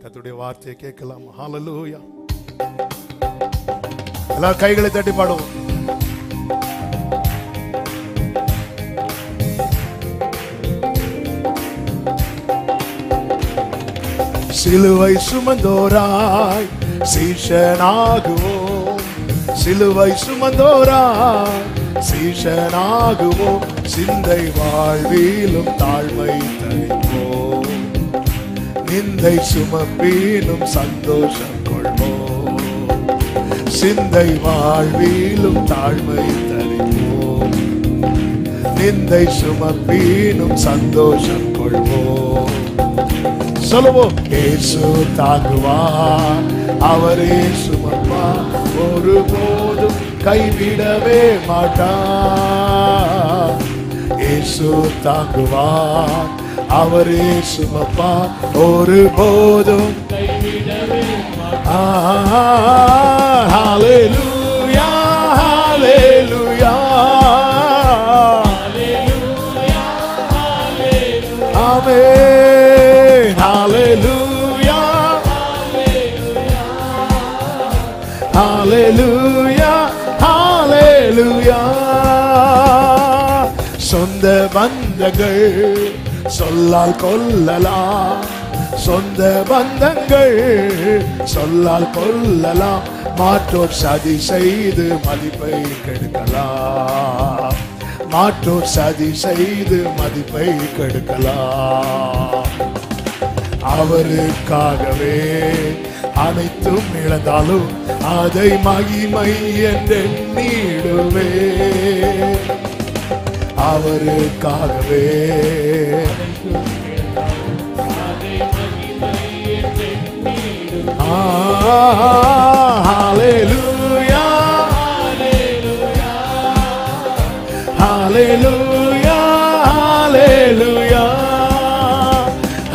கர்த்தருடைய வார்த்தையை கேட்கலாம். ஹல்லேலூயா. எல்லாரும் கைகளை தட்டி பாடுவோம். சிலுவை சுமந்தோராய் சீஷனாகுவோம், சிலுவை சுமந்தோராய் சீஷனாகுவோம், சிந்தை வாழ்விலும் தாழ்மை தரிப்போம், நிந்தை சுமப்பீனும் சந்தோஷம் கொள்வோம், சிந்தை வாழ்விலும் தாழ்மை தரிப்போம், நிந்தை சுமப்பீனும் சந்தோஷம் கொள்வோம். சொல்லுவோம். இயேசு தாங்குவார், அவரே சுமப்பார், ஒருபோதும் கைவிடவே மாட்டார். இயேசு தாங்குவார், அவரே சுமப்பார், ஒருபோதும் கைவிடவே மாட்டார். ஹல்லேலூயா, ஹல்லேலூயா, ஆமென். Hallelujah, Hallelujah, Hallelujah. சொந்த பந்தங்கள் சொல்லால் கொல்லலாம், சொந்த பந்தங்கள் சொல்லால் கொல்லலாம், மாற்றோர் சதி செய்து மதிப்பை கெடுக்கலாம், மாற்றோர் சதி செய்து மதிப்பை கெடுக்கலாம். அவருக்காகவே அனைத்தும் இழந்தாலும் அதை மகிமை என்றெண்ணிடுவே, அவருக்காகவே ஹல்லேலூயா, ஹல்லேலூயா, ஹல்லேலூயா,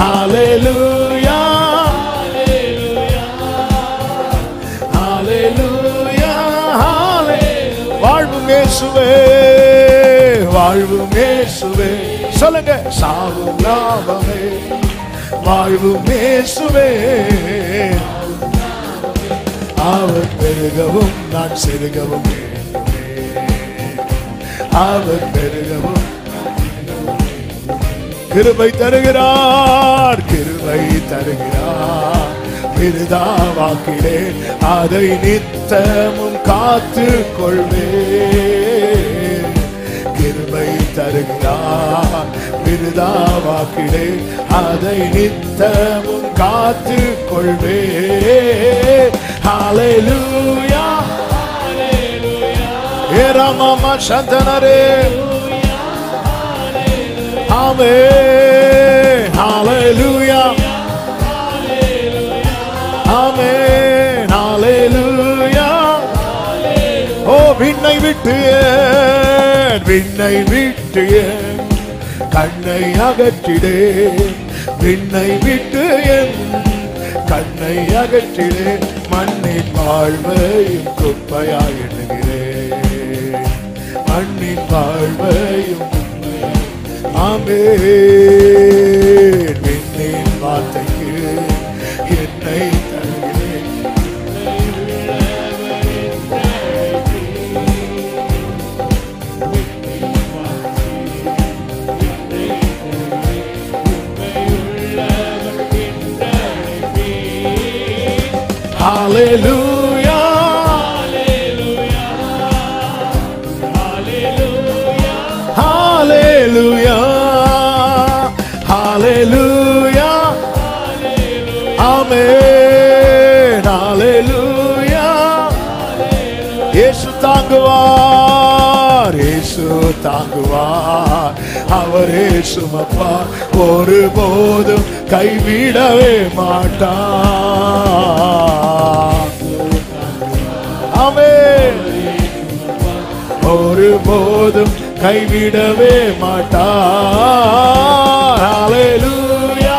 ஹல்லேலூயா, ஹல்லேலூயா, ஹல்லேலூயா. வாழ்வும் இயேசுவே, வாழ்வும் இயேசுவே, சொல்லுங்க. சாவும் லாபமே, வாழ்வும் இயேசுவே, அவர் பெருகவும் நான் சிறுகவும், அவர் பெருகவும் கிருபை தருகிறார், கிருபை தருகிறார், விருதா வாக்கிலே அதை நித்தமும் காத்து கொள்வே, கிருபை தருகிறார், விருதா வாக்கிலே அதை நித்தமும் காத்து கொள்வே. ஹல்லேலூயா, ஏராமாமா சந்தனரே, ஆமென். ஹல்லேலூயா, ஆமென். ஹல்லேலூயா. ஓ விண்ணை விட்டு விண்ணை விட்டு கண்ணை அகற்றிடே, விண்ணை விட்டு கண்ணை அகற்றிடே, மண்ணின் வாழ்வையும் குப்பையாய் எண்ணுகிறேன், மண்ணின் வாழ்வையும் ஆமென். விண்ணின் வார்த்தைக்கு என்னை தருகிறேன், ஹல்லேலூயா, ஹல்லேலூயா, ஹல்லேலூயா, ஆமென். ஹல்லேலூயா. இயேசு தாங்குவார், இயேசு தாங்குவார், அவரே சுமப்பார், ஒருபோதும் கைவிடவே மாட்டார். ஆமென். ஒருபோதும் கைவிடவே மாட்டார். ஹல்லேலூயா,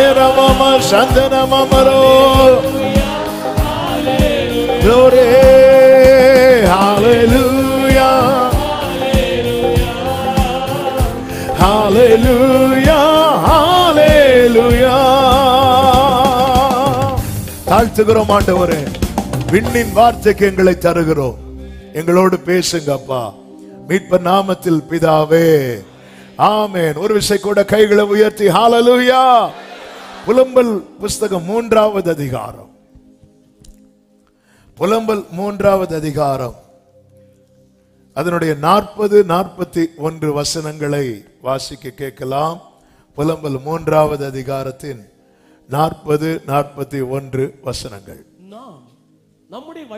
ஏரமம சந்தனமமரோ, glory, hallelujah, hallelujah, hallelujah. தாழ்த்துகிறோம் ஆண்டவரே. விண்ணின் வார்த்தைக்கு எங்களை தருகிறோம். எங்களோடு பேசுங்க அப்பா, மீட்பர் நாமத்தில் பிதாவே, ஆமென். ஒரு விஷயம் கூட கைகளை உயர்த்தி ஹalleluya. புலம்பல் புஸ்தகம் 3வது அதிகாரம், புலம்பல் 3வது அதிகாரம் அதனுடைய 40-41 வசனங்களை வாசிக்க கேட்கலாம். புலம்பல் 3வது அதிகாரத்தின் 40-41 வசனங்கள். நாம் நம்முடைய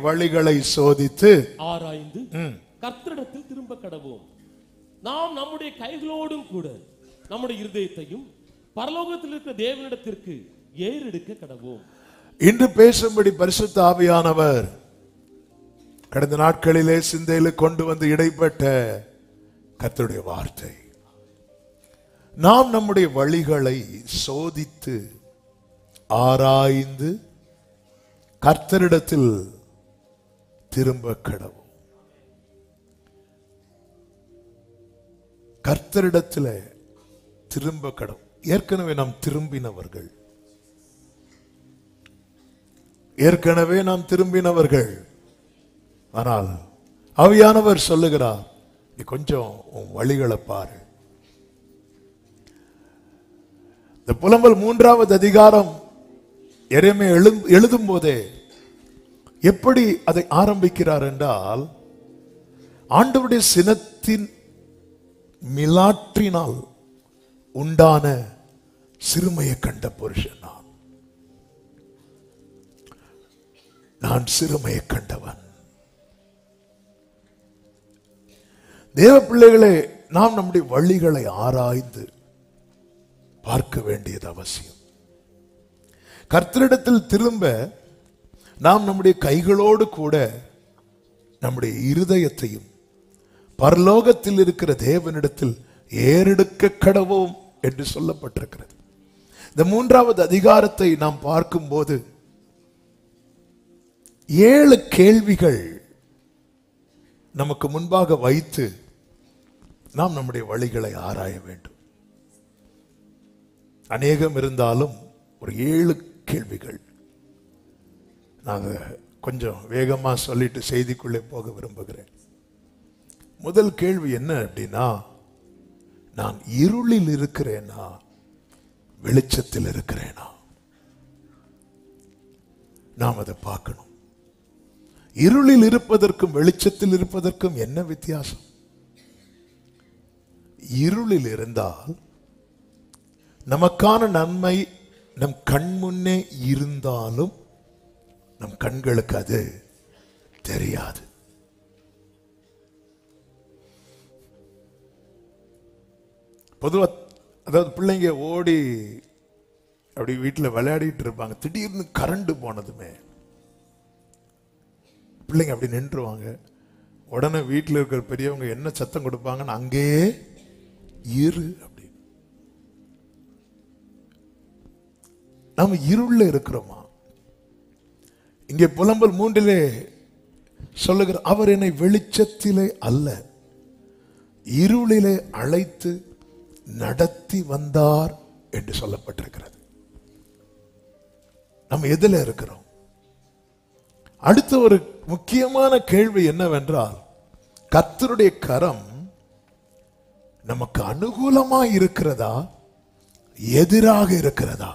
வழிகளை சோதித்து ஆராய்ந்து கர்த்தரிடத்தில் திரும்ப கடவோம். நாம் நம்முடைய கைகளோடும் கூட நம்முடைய இருதயத்தையும் பரலோகத்தில் இருக்கிற தேவனிடத்திற்கு ஏறெடுக்க கடவோம். இன்று பேசும்படி பரிசுத்த ஆவியானவர் கடந்த நாட்களிலே சிந்தையில் கொண்டு வந்து இடைப்பட்ட கர்த்தருடைய வார்த்தை. நாம் நம்முடைய வழிகளை சோதித்து ஆராய்ந்து கர்த்தரிடத்தில் திரும்ப கடவோம். கர்த்தரிடத்தில் திரும்ப கடவோம். ஏற்கனவே நாம் திரும்பினவர்கள், ஆனால் ஆவியானவர் சொல்லுகிறார், நீ கொஞ்சம் உன் வழிகளை பாரு. இந்த புலம்பல் 3வது அதிகாரம் எரேமியா எழுதும் போதே எப்படி அதை ஆரம்பிக்கிறார் என்றால், ஆண்டவருடைய சினத்தின் மிலாற்றினால் உண்டான சிறுமையை கண்ட புருஷன் நான் சிறுமையை கண்டவன். தேவ பிள்ளைகளே, நாம் நம்முடைய வழிகளை ஆராய்ந்து பார்க்க வேண்டியது அவசியம். கர்த்தரிடத்தில் திரும்ப நாம் நம்முடைய கைகளோடு கூட நம்முடைய இருதயத்தையும் பரலோகத்தில் இருக்கிற தேவனிடத்தில் ஏறெடுக்க கடவோம் என்று சொல்லப்பட்டிருக்கிறது. இந்த 3வது அதிகாரத்தை நாம் பார்க்கும்போது 7 கேள்விகள் நமக்கு முன்பாக வைத்து நாம் நம்முடைய வழிகளை ஆராய வேண்டும். அநேகம் இருந்தாலும் ஒரு 7 கேள்விகள். நாங்கள் கொஞ்சம் வேகமாக சொல்லிட்டு செய்திக்குள்ளே போக விரும்புகிறேன். முதல் கேள்வி என்ன அப்படின்னா, நான் இருளில் இருக்கிறேனா வெளிச்சத்தில் இருக்கிறேனா? நாம் அதை பார்க்கணும். இருளில் இருப்பதற்கும் வெளிச்சத்தில் இருப்பதற்கும் என்ன வித்தியாசம்? இருளில் இருந்தால் நமக்கான நன்மை நம் கண் முன்னே இருந்தாலும் நம் கண்களுக்கு அது தெரியாது. பொதுவா அதாவது பிள்ளைங்க ஓடி அப்படி வீட்டில் விளையாடிட்டு இருப்பாங்க. திடீர்னு கரண்ட் போனதுமே பிள்ளைங்க அப்படி நின்றுவாங்க. உடனே வீட்டில் இருக்கிற பெரியவங்க என்ன சத்தம் கொடுப்பாங்கன்னு, அங்கேயே இரு அப்படி. நாம இருள்ல இருக்கிறோமா? இங்கே புலம்பல் 3 சொல்லுகிற, அவர் என்னை வெளிச்சத்திலே அல்ல இருளிலே அழைத்து நடத்தி வந்தார் என்று சொல்லப்பட்டிருக்கிறது. நம்ம எதுல இருக்கிறோம்? அடுத்த ஒரு முக்கியமான கேள்வி என்னவென்றால், கர்த்தருடைய கரம் நமக்கு அனுகூலமாய் இருக்கிறதா எதிராக இருக்கிறதா?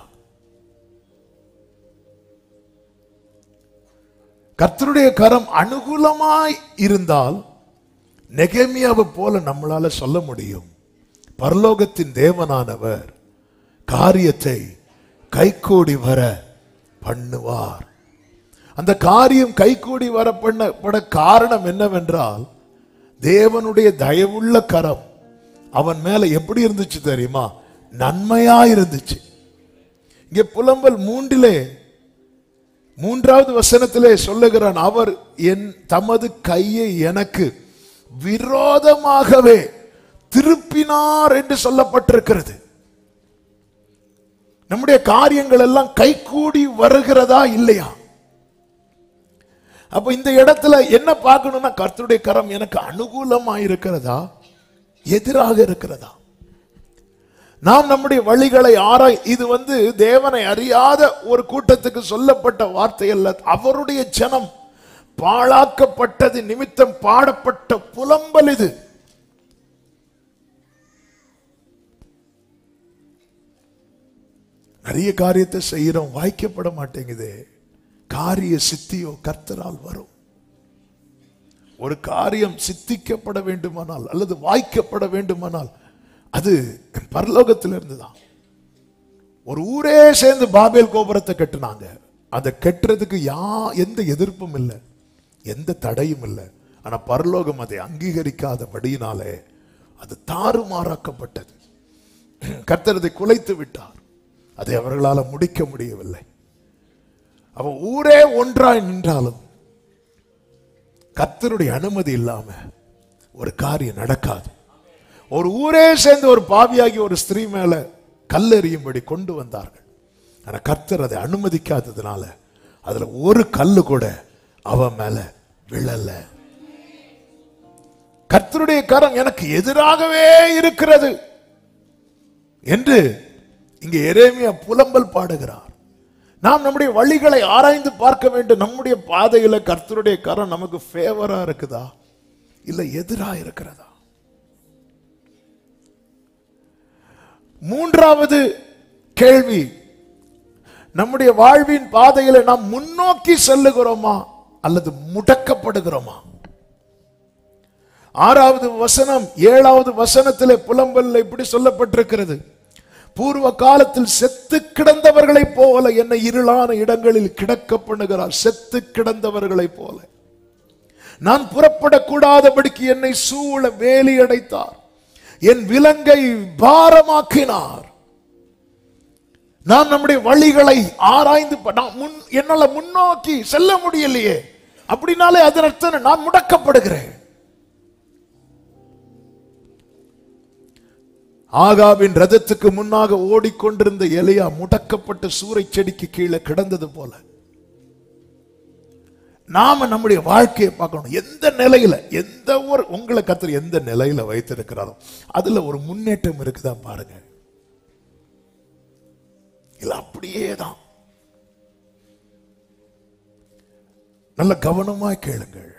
கர்த்தருடைய கரம் அனுகூலமாய் இருந்தால் நெகேமியாவை போல நம்மளால சொல்ல முடியும், பரலோகத்தின் தேவனானவர் காரியத்தை கைகூடி வர பண்ணுவார். அந்த காரியம் கைகூடி வர பண்ணப்பட காரணம் என்னவென்றால், தேவனுடைய தயவுள்ள கரம் அவன் மேல எப்படி இருந்துச்சு தெரியுமா? நன்மையா இருந்துச்சு. இங்கே புலம்பல் 3வது வசனத்திலே சொல்லுகிறான், அவர் என் தமது கையை எனக்கு விரோதமாகவே திருப்பினார் என்று சொல்லப்பட்டிருக்கிறது. நம்முடைய காரியங்கள் எல்லாம் கைகூடி வருகிறதா இல்லையா? அப்ப இந்த இடத்துல என்ன பார்க்கணும்னா, கர்த்தருடைய கரம் எனக்கு அனுகூலமா இருக்கிறதா எதிராக இருக்கிறதா? நாம் நம்முடைய வழிகளை ஆராய். இது தேவனை அறியாத ஒரு கூட்டத்துக்கு சொல்லப்பட்ட வார்த்தை அல்ல. அவருடைய ஜனம் பாழாக்கப்பட்டது நிமித்தம் பாடப்பட்ட புலம்பல் இது. நிறைய காரியத்தை செய்யறோம், வாய்க்கப்பட மாட்டேங்குது. காரிய சித்தியோ கர்த்தரால் வரும். ஒரு காரியம் சித்திக்கப்பட வேண்டுமானால் அல்லது வாய்க்கப்பட வேண்டுமானால் அது பரலோகத்திலிருந்து தான். ஒரு ஊரே சேர்ந்து பாபேல் கோபுரத்தை கட்டினாங்க. அதை கட்டுறதுக்கு எந்த எதிர்ப்பும் இல்லை, எந்த தடையும் இல்லை. ஆனா பரலோகம் அதை அங்கீகரிக்காதபடியினாலே அது தாறுமாறாக்கப்பட்டது. கர்த்தர் அதை குலைத்து விட்டார். அதை அவர்களால் முடிக்க முடியவில்லை. அவன் ஊரே ஒன்றாய் நின்றாலும் கர்த்தருடைய அனுமதி இல்லாம ஒரு காரியம் நடக்காது. ஒரு ஊரே சேர்ந்து ஒரு பாவியாகி ஒரு ஸ்திரீ மேல கல்லெறியும்படி கொண்டு வந்தார்கள். ஆனா கர்த்தர் அதை அனுமதிக்காததுனால அதுல ஒரு கல்லு கூட அவன் மேல விழல. கர்த்தருடைய கரம் எனக்கு எதிராகவே இருக்கிறது என்று இங்கே எரேமியா புலம்பல் பாடுகிறார். நாம் நம்முடைய வழிகளை ஆராய்ந்து பார்க்க வேண்டும். நம்முடைய பாதையில கர்த்தருடைய கரம் நமக்கு ஃபேவரா இருக்குதா இல்ல எதிரா இருக்கிறதா? மூன்றாவது கேள்வி, நம்முடைய வாழ்வின் பாதையில நாம் முன்னோக்கி செல்லுகிறோமா அல்லது முடக்கப்படுகிறோமா? 6வது வசனம் 7வது வசனத்திலே புலம்பல் இப்படி சொல்லப்பட்டிருக்கிறது. பூர்வ காலத்தில் செத்து கிடந்தவர்களை போல என்னை இருளான இடங்களில் கிடக்க பண்ணுகிறார். செத்து கிடந்தவர்களை போல நான் புறப்படக்கூடாதபடிக்கு என்னை சூழ வேலி அடைத்தார். என் விலங்கை பாரமாக்கினார். நான் நம்முடைய வழிகளை ஆராய்ந்து என்னால முன்னோக்கி செல்ல முடியலையே, அப்படின்னாலே அதன் அர்த்தம் நான் முடக்கப்படுகிறேன். ஆகாபின் ரதத்துக்கு முன்னாக ஓடிக்கொண்டிருந்த எலியா முடக்கப்பட்ட சூறை செடிக்கு கீழே கிடந்தது போல நாம நம்முடைய வாழ்க்கையை பார்க்கணும். எந்த நிலையில, எந்த ஒரு உங்களை கர்த்தர் எந்த நிலையில வைத்திருக்கிறாரோ அதுல ஒரு முன்னேற்றம் இருக்குதா பாருங்க. இல்ல அப்படியே தான். நல்ல கவனமா கேளுங்கள்.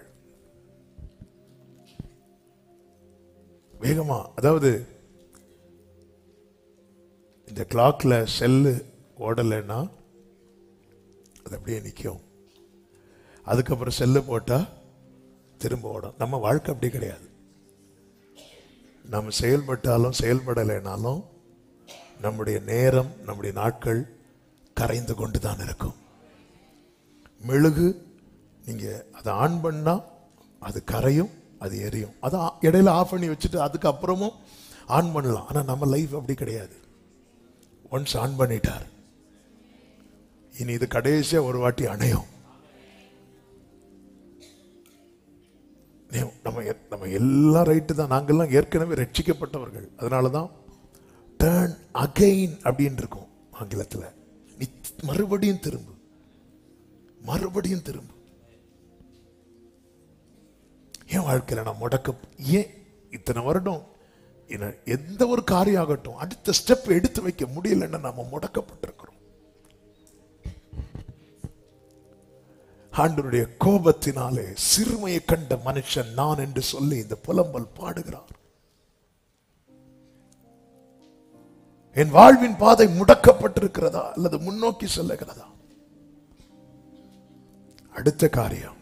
வேகமா, அதாவது இந்த கிளாக்ல செல்லு ஓடலைன்னா அது அப்படியே நிற்கும். அதுக்கப்புறம் செல்லு போட்டா திரும்ப ஓடும். நம்ம வாழ்க்கை அப்படி கிடையாது. நம்ம செயல்பட்டாலும் செயல்படலைனாலும் நம்முடைய நேரம், நம்முடைய நாட்கள் கரைந்து கொண்டு தான் இருக்கும். மெழுகு நீங்க அதை ஆன் பண்ணா அது கரையும், அது எரியும். அதை இடையில ஆஃப் பண்ணி வச்சுட்டு அதுக்கப்புறமும் ஆன் பண்ணலாம். ஆனா நம்ம லைஃப் அப்படி கிடையாது. ஒன்ஸ் ஆன் பண்ணிட்டார், இனி இது கடைசியா ஒரு வாட்டி அணையும். நம்ம எல்லாம் ரைட்டு தான். நாங்கெல்லாம் ஏற்கனவே ரட்சிக்கப்பட்டவர்கள். அதனாலதான் டர்ன் அகைன் அப்படின்னு இருக்கும் ஆங்கிலத்தில். நீ மறுபடியும் திரும்பு, மறுபடியும் திரும்பு. என் வாழ்க்கையில நான் ஏன் இத்தனை வருடம் எந்த ஒரு காரியம் ஆகட்டும் அடுத்த ஸ்டெப் எடுத்து வைக்க முடியலன்னு நாம முடக்கப்பட்டிருக்கிறோம். ஆண்டவருடைய கோபத்தினாலே சிறுமையை கண்ட மனுஷன் நான் என்று சொல்லி இந்த புலம்பல் பாடுகிறார். என் வாழ்வின் பாதை முடக்கப்பட்டிருக்கிறதா அல்லது முன்னோக்கி செல்லுகிறதா? அடுத்த காரியம்,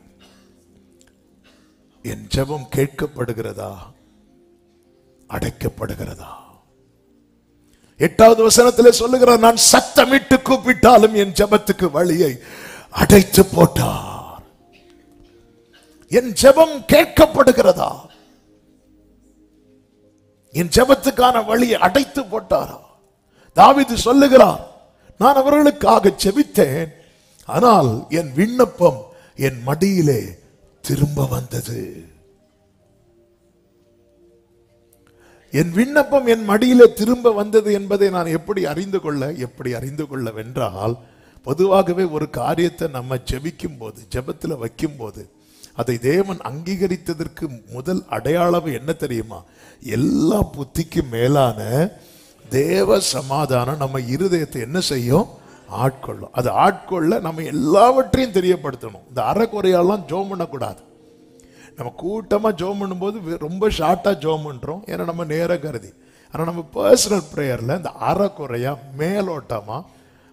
என் ஜெபம் கேட்கப்படுகிறதா அடைக்கப்படுகிறதா? 8வது வசனத்திலே சொல்லுகிறார், நான் சத்தமிட்டு கூப்பிட்டாலும் என் ஜெபத்துக்கு வழியை அடைத்து போட்டார். என் ஜெபம் கேட்கப்படுகிறதா? என் ஜெபத்துக்கான வழியை அடைத்து போட்டாரா? தாவீது சொல்லுகிறார், நான் அவர்களுக்காக ஜெபித்தேன், ஆனால் என் விண்ணப்பம் என் மடியிலே திரும்ப வந்தது. என் விண்ணப்பம் என் மடியிலே திரும்ப வந்தது என்பதை நான் எப்படி அறிந்து கொள்ளவென்றால், பொதுவாகவே ஒரு காரியத்தை நம்ம ஜெபிக்கும் போது, ஜெபத்தில் வைக்கும் போது அதை தேவன் அங்கீகரித்ததற்கு முதல் அடையாளம் என்ன தெரியுமா? எல்லா புத்திக்கும் மேலான தேவ சமாதானம் நம்ம இருதயத்தை என்ன செய்யும்? ஆட்கொள்ளும். அது ஆட்கொள்ள நம்ம எல்லாவற்றையும் தெரியப்படுத்தணும். இந்த அறக்குறையெல்லாம் ஜோம் பண்ணக்கூடாது. நம்ம கூட்டமா ஜோம் பண்ணும்போது ரொம்ப ஷார்ட்டா ஜோம் பண்றோம், ஏன்னா நம்ம நேர கருதி. ஆனால் நம்ம பர்சனல் ப்ரேயர்ல இந்த அறக்குறையா மேலோட்டமா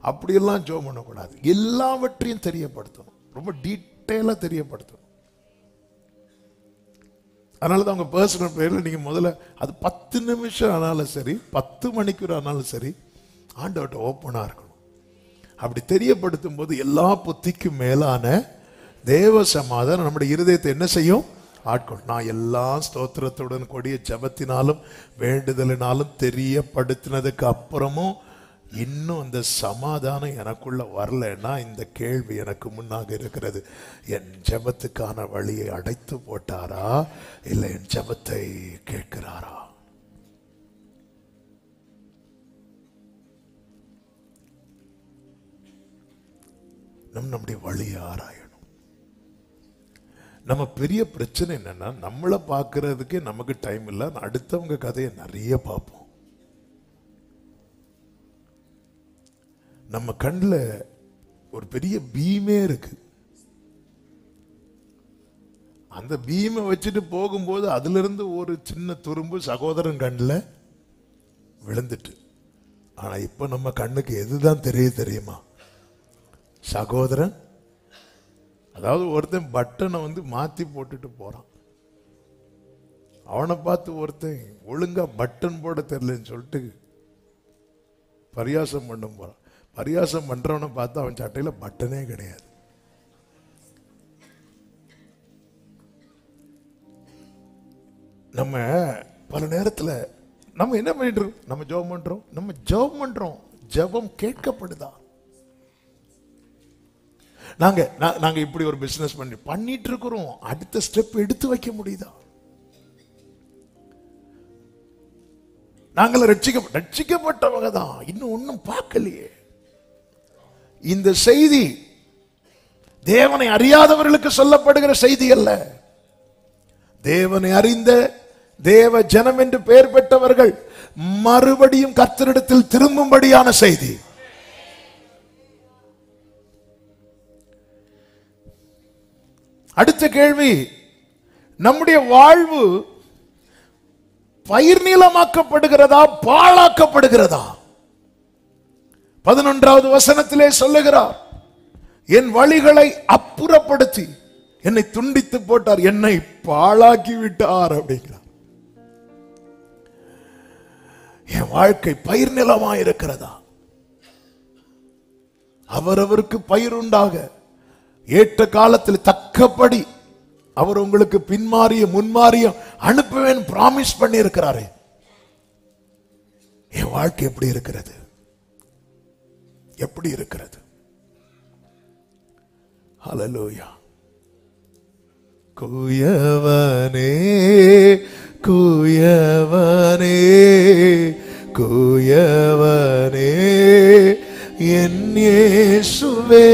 அப்படியெல்லாம் ஜோம் பண்ணக்கூடாது. எல்லாவற்றையும் தெரியப்படுத்தணும், ரொம்ப டீட்டெயிலாக தெரியப்படுத்தணும். அதனால தான் உங்க பர்சனல் ப்ரேயர்ல நீங்க முதல்ல அது 10 நிமிஷம் ஆனாலும் சரி, 10 மணிக்கூர் ஆனாலும் சரி, ஆண்டவர்கிட்ட ஓப்பனா இருக்கணும். அப்படி தெரியப்படுத்தும் போது எல்லா புத்திக்கும் மேலான தேவ சமாதானம் நம்முடைய இருதயத்தை என்ன செய்யும்? ஆட்கொள். நான் எல்லா ஸ்தோத்திரத்துடன் கூடிய ஜெபத்தினாலும் வேண்டுதலினாலும் தெரியப்படுத்தினதுக்கு அப்புறமும் இன்னும் அந்த சமாதானம் எனக்குள்ள வரலன்னா இந்த கேள்வி எனக்கு முன்னாக இருக்கிறது: என் ஜெபத்துக்கான வழியை அடைத்து போட்டாரா, இல்லை என் ஜெபத்தை கேட்கிறாரா? நம்முடைய வழியை ஆராயணும். நம்ம பெரிய பிரச்சனை என்னன்னா, நம்மளை பார்க்கறதுக்கே நமக்கு டைம் இல்லை, அடுத்தவங்க கதையை நிறைய பார்ப்போம். நம்ம கண்ணில் ஒரு பெரிய பீமே இருக்கு. அந்த பீமை வச்சுட்டு போகும்போது அதுல இருந்து ஒரு சின்ன துரும்பு சகோதரன் கண்ணில் விழுந்துட்டு. ஆனா இப்ப நம்ம கண்ணுக்கு எதுதான் தெரியுமா? சகோதரன், அதாவது ஒருத்தன் பட்டனை மாத்தி போட்டுட்டு போறான், அவனை பார்த்து ஒருத்தன் ஒழுங்கா பட்டன் போட தெரியலன்னு சொல்லிட்டு பரியாசம் பண்ண போறான். பரியாசம் பண்றவனை பார்த்து அவன் சட்டையில பட்டனே கிடையாது. நம்ம பல நேரத்தில் நம்ம என்ன பண்ணிட்டு இருக்கோம்? நம்ம ஜெபம் பண்றோம். ஜெபம் கேட்கப்படுதா? நாங்க இப்படி ஒரு பிசினஸ் பண்ணிட்டு இருக்கிறோம், அடுத்த ஸ்டெப் எடுத்து வைக்க முடியுதா? நாங்கள் ரட்சிக்கப்பட்டவங்க தான், இன்னும் ஒன்னும் பார்க்கலையே. இந்த செய்தி தேவனை அறியாதவர்களுக்கு சொல்லப்படுகிற செய்தி அல்ல. தேவனை அறிந்த தேவ ஜனம் என்று பெயர் பெற்றவர்கள் மறுபடியும் கர்த்தரிடத்தில் திரும்பும்படியான செய்தி. அடுத்த கேள்வி: நம்முடைய வாழ்வு பயிர் நீளமாக்கப்படுகிறதா, பாழாக்கப்படுகிறதா? 11வது வசனத்திலே சொல்லுகிறார், என் வழிகளை அப்புறப்படுத்தி என்னை துண்டித்து போட்டார், என்னை பாழாக்கி விட்டார் அப்படிங்கிறார். என் வாழ்க்கை பயிர் நிலமா இருக்கிறதா? அவரவருக்கு பயிர் உண்டாக ஏற்ற காலத்தில் தக்கபடி அவர் உங்களுக்கு பின்மாறியும் முன்மாறியும் அனுப்புவேன் பிராமிஸ் பண்ணி இருக்கிறாரே. என் வாழ்க்கை எப்படி இருக்கிறது? எப்படி இருக்கிறது? ஹல்லேலூயா. குயவனே குயவனே குயவனே என் இயேசுவே,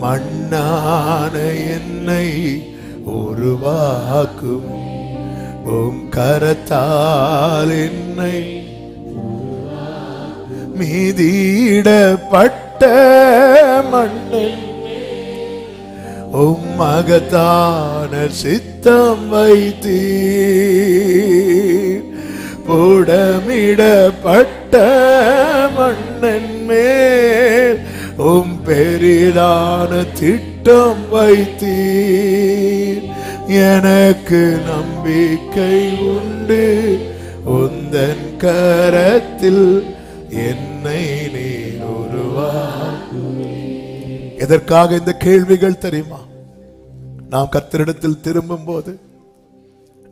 மண்ணான என்னை உருவாக்கும் உம் கரத்தால் என்னை மீதிடப்பட்ட மண்ணில் உம் மகத்தான சித்தம் வைத்தீர். புடமிடப்பட்ட மண்ணின் மேல் உம் பெரிதான திட்டம் வைத்தீர். எனக்கு நம்பிக்கை உண்டு, உந்தன் கரத்தில் என்னை நீர் உருவாக்குவீர். எதற்காக இந்த கேள்விகள் தெரியுமா? நாம் கர்த்தரிடத்தில் திரும்பும் போது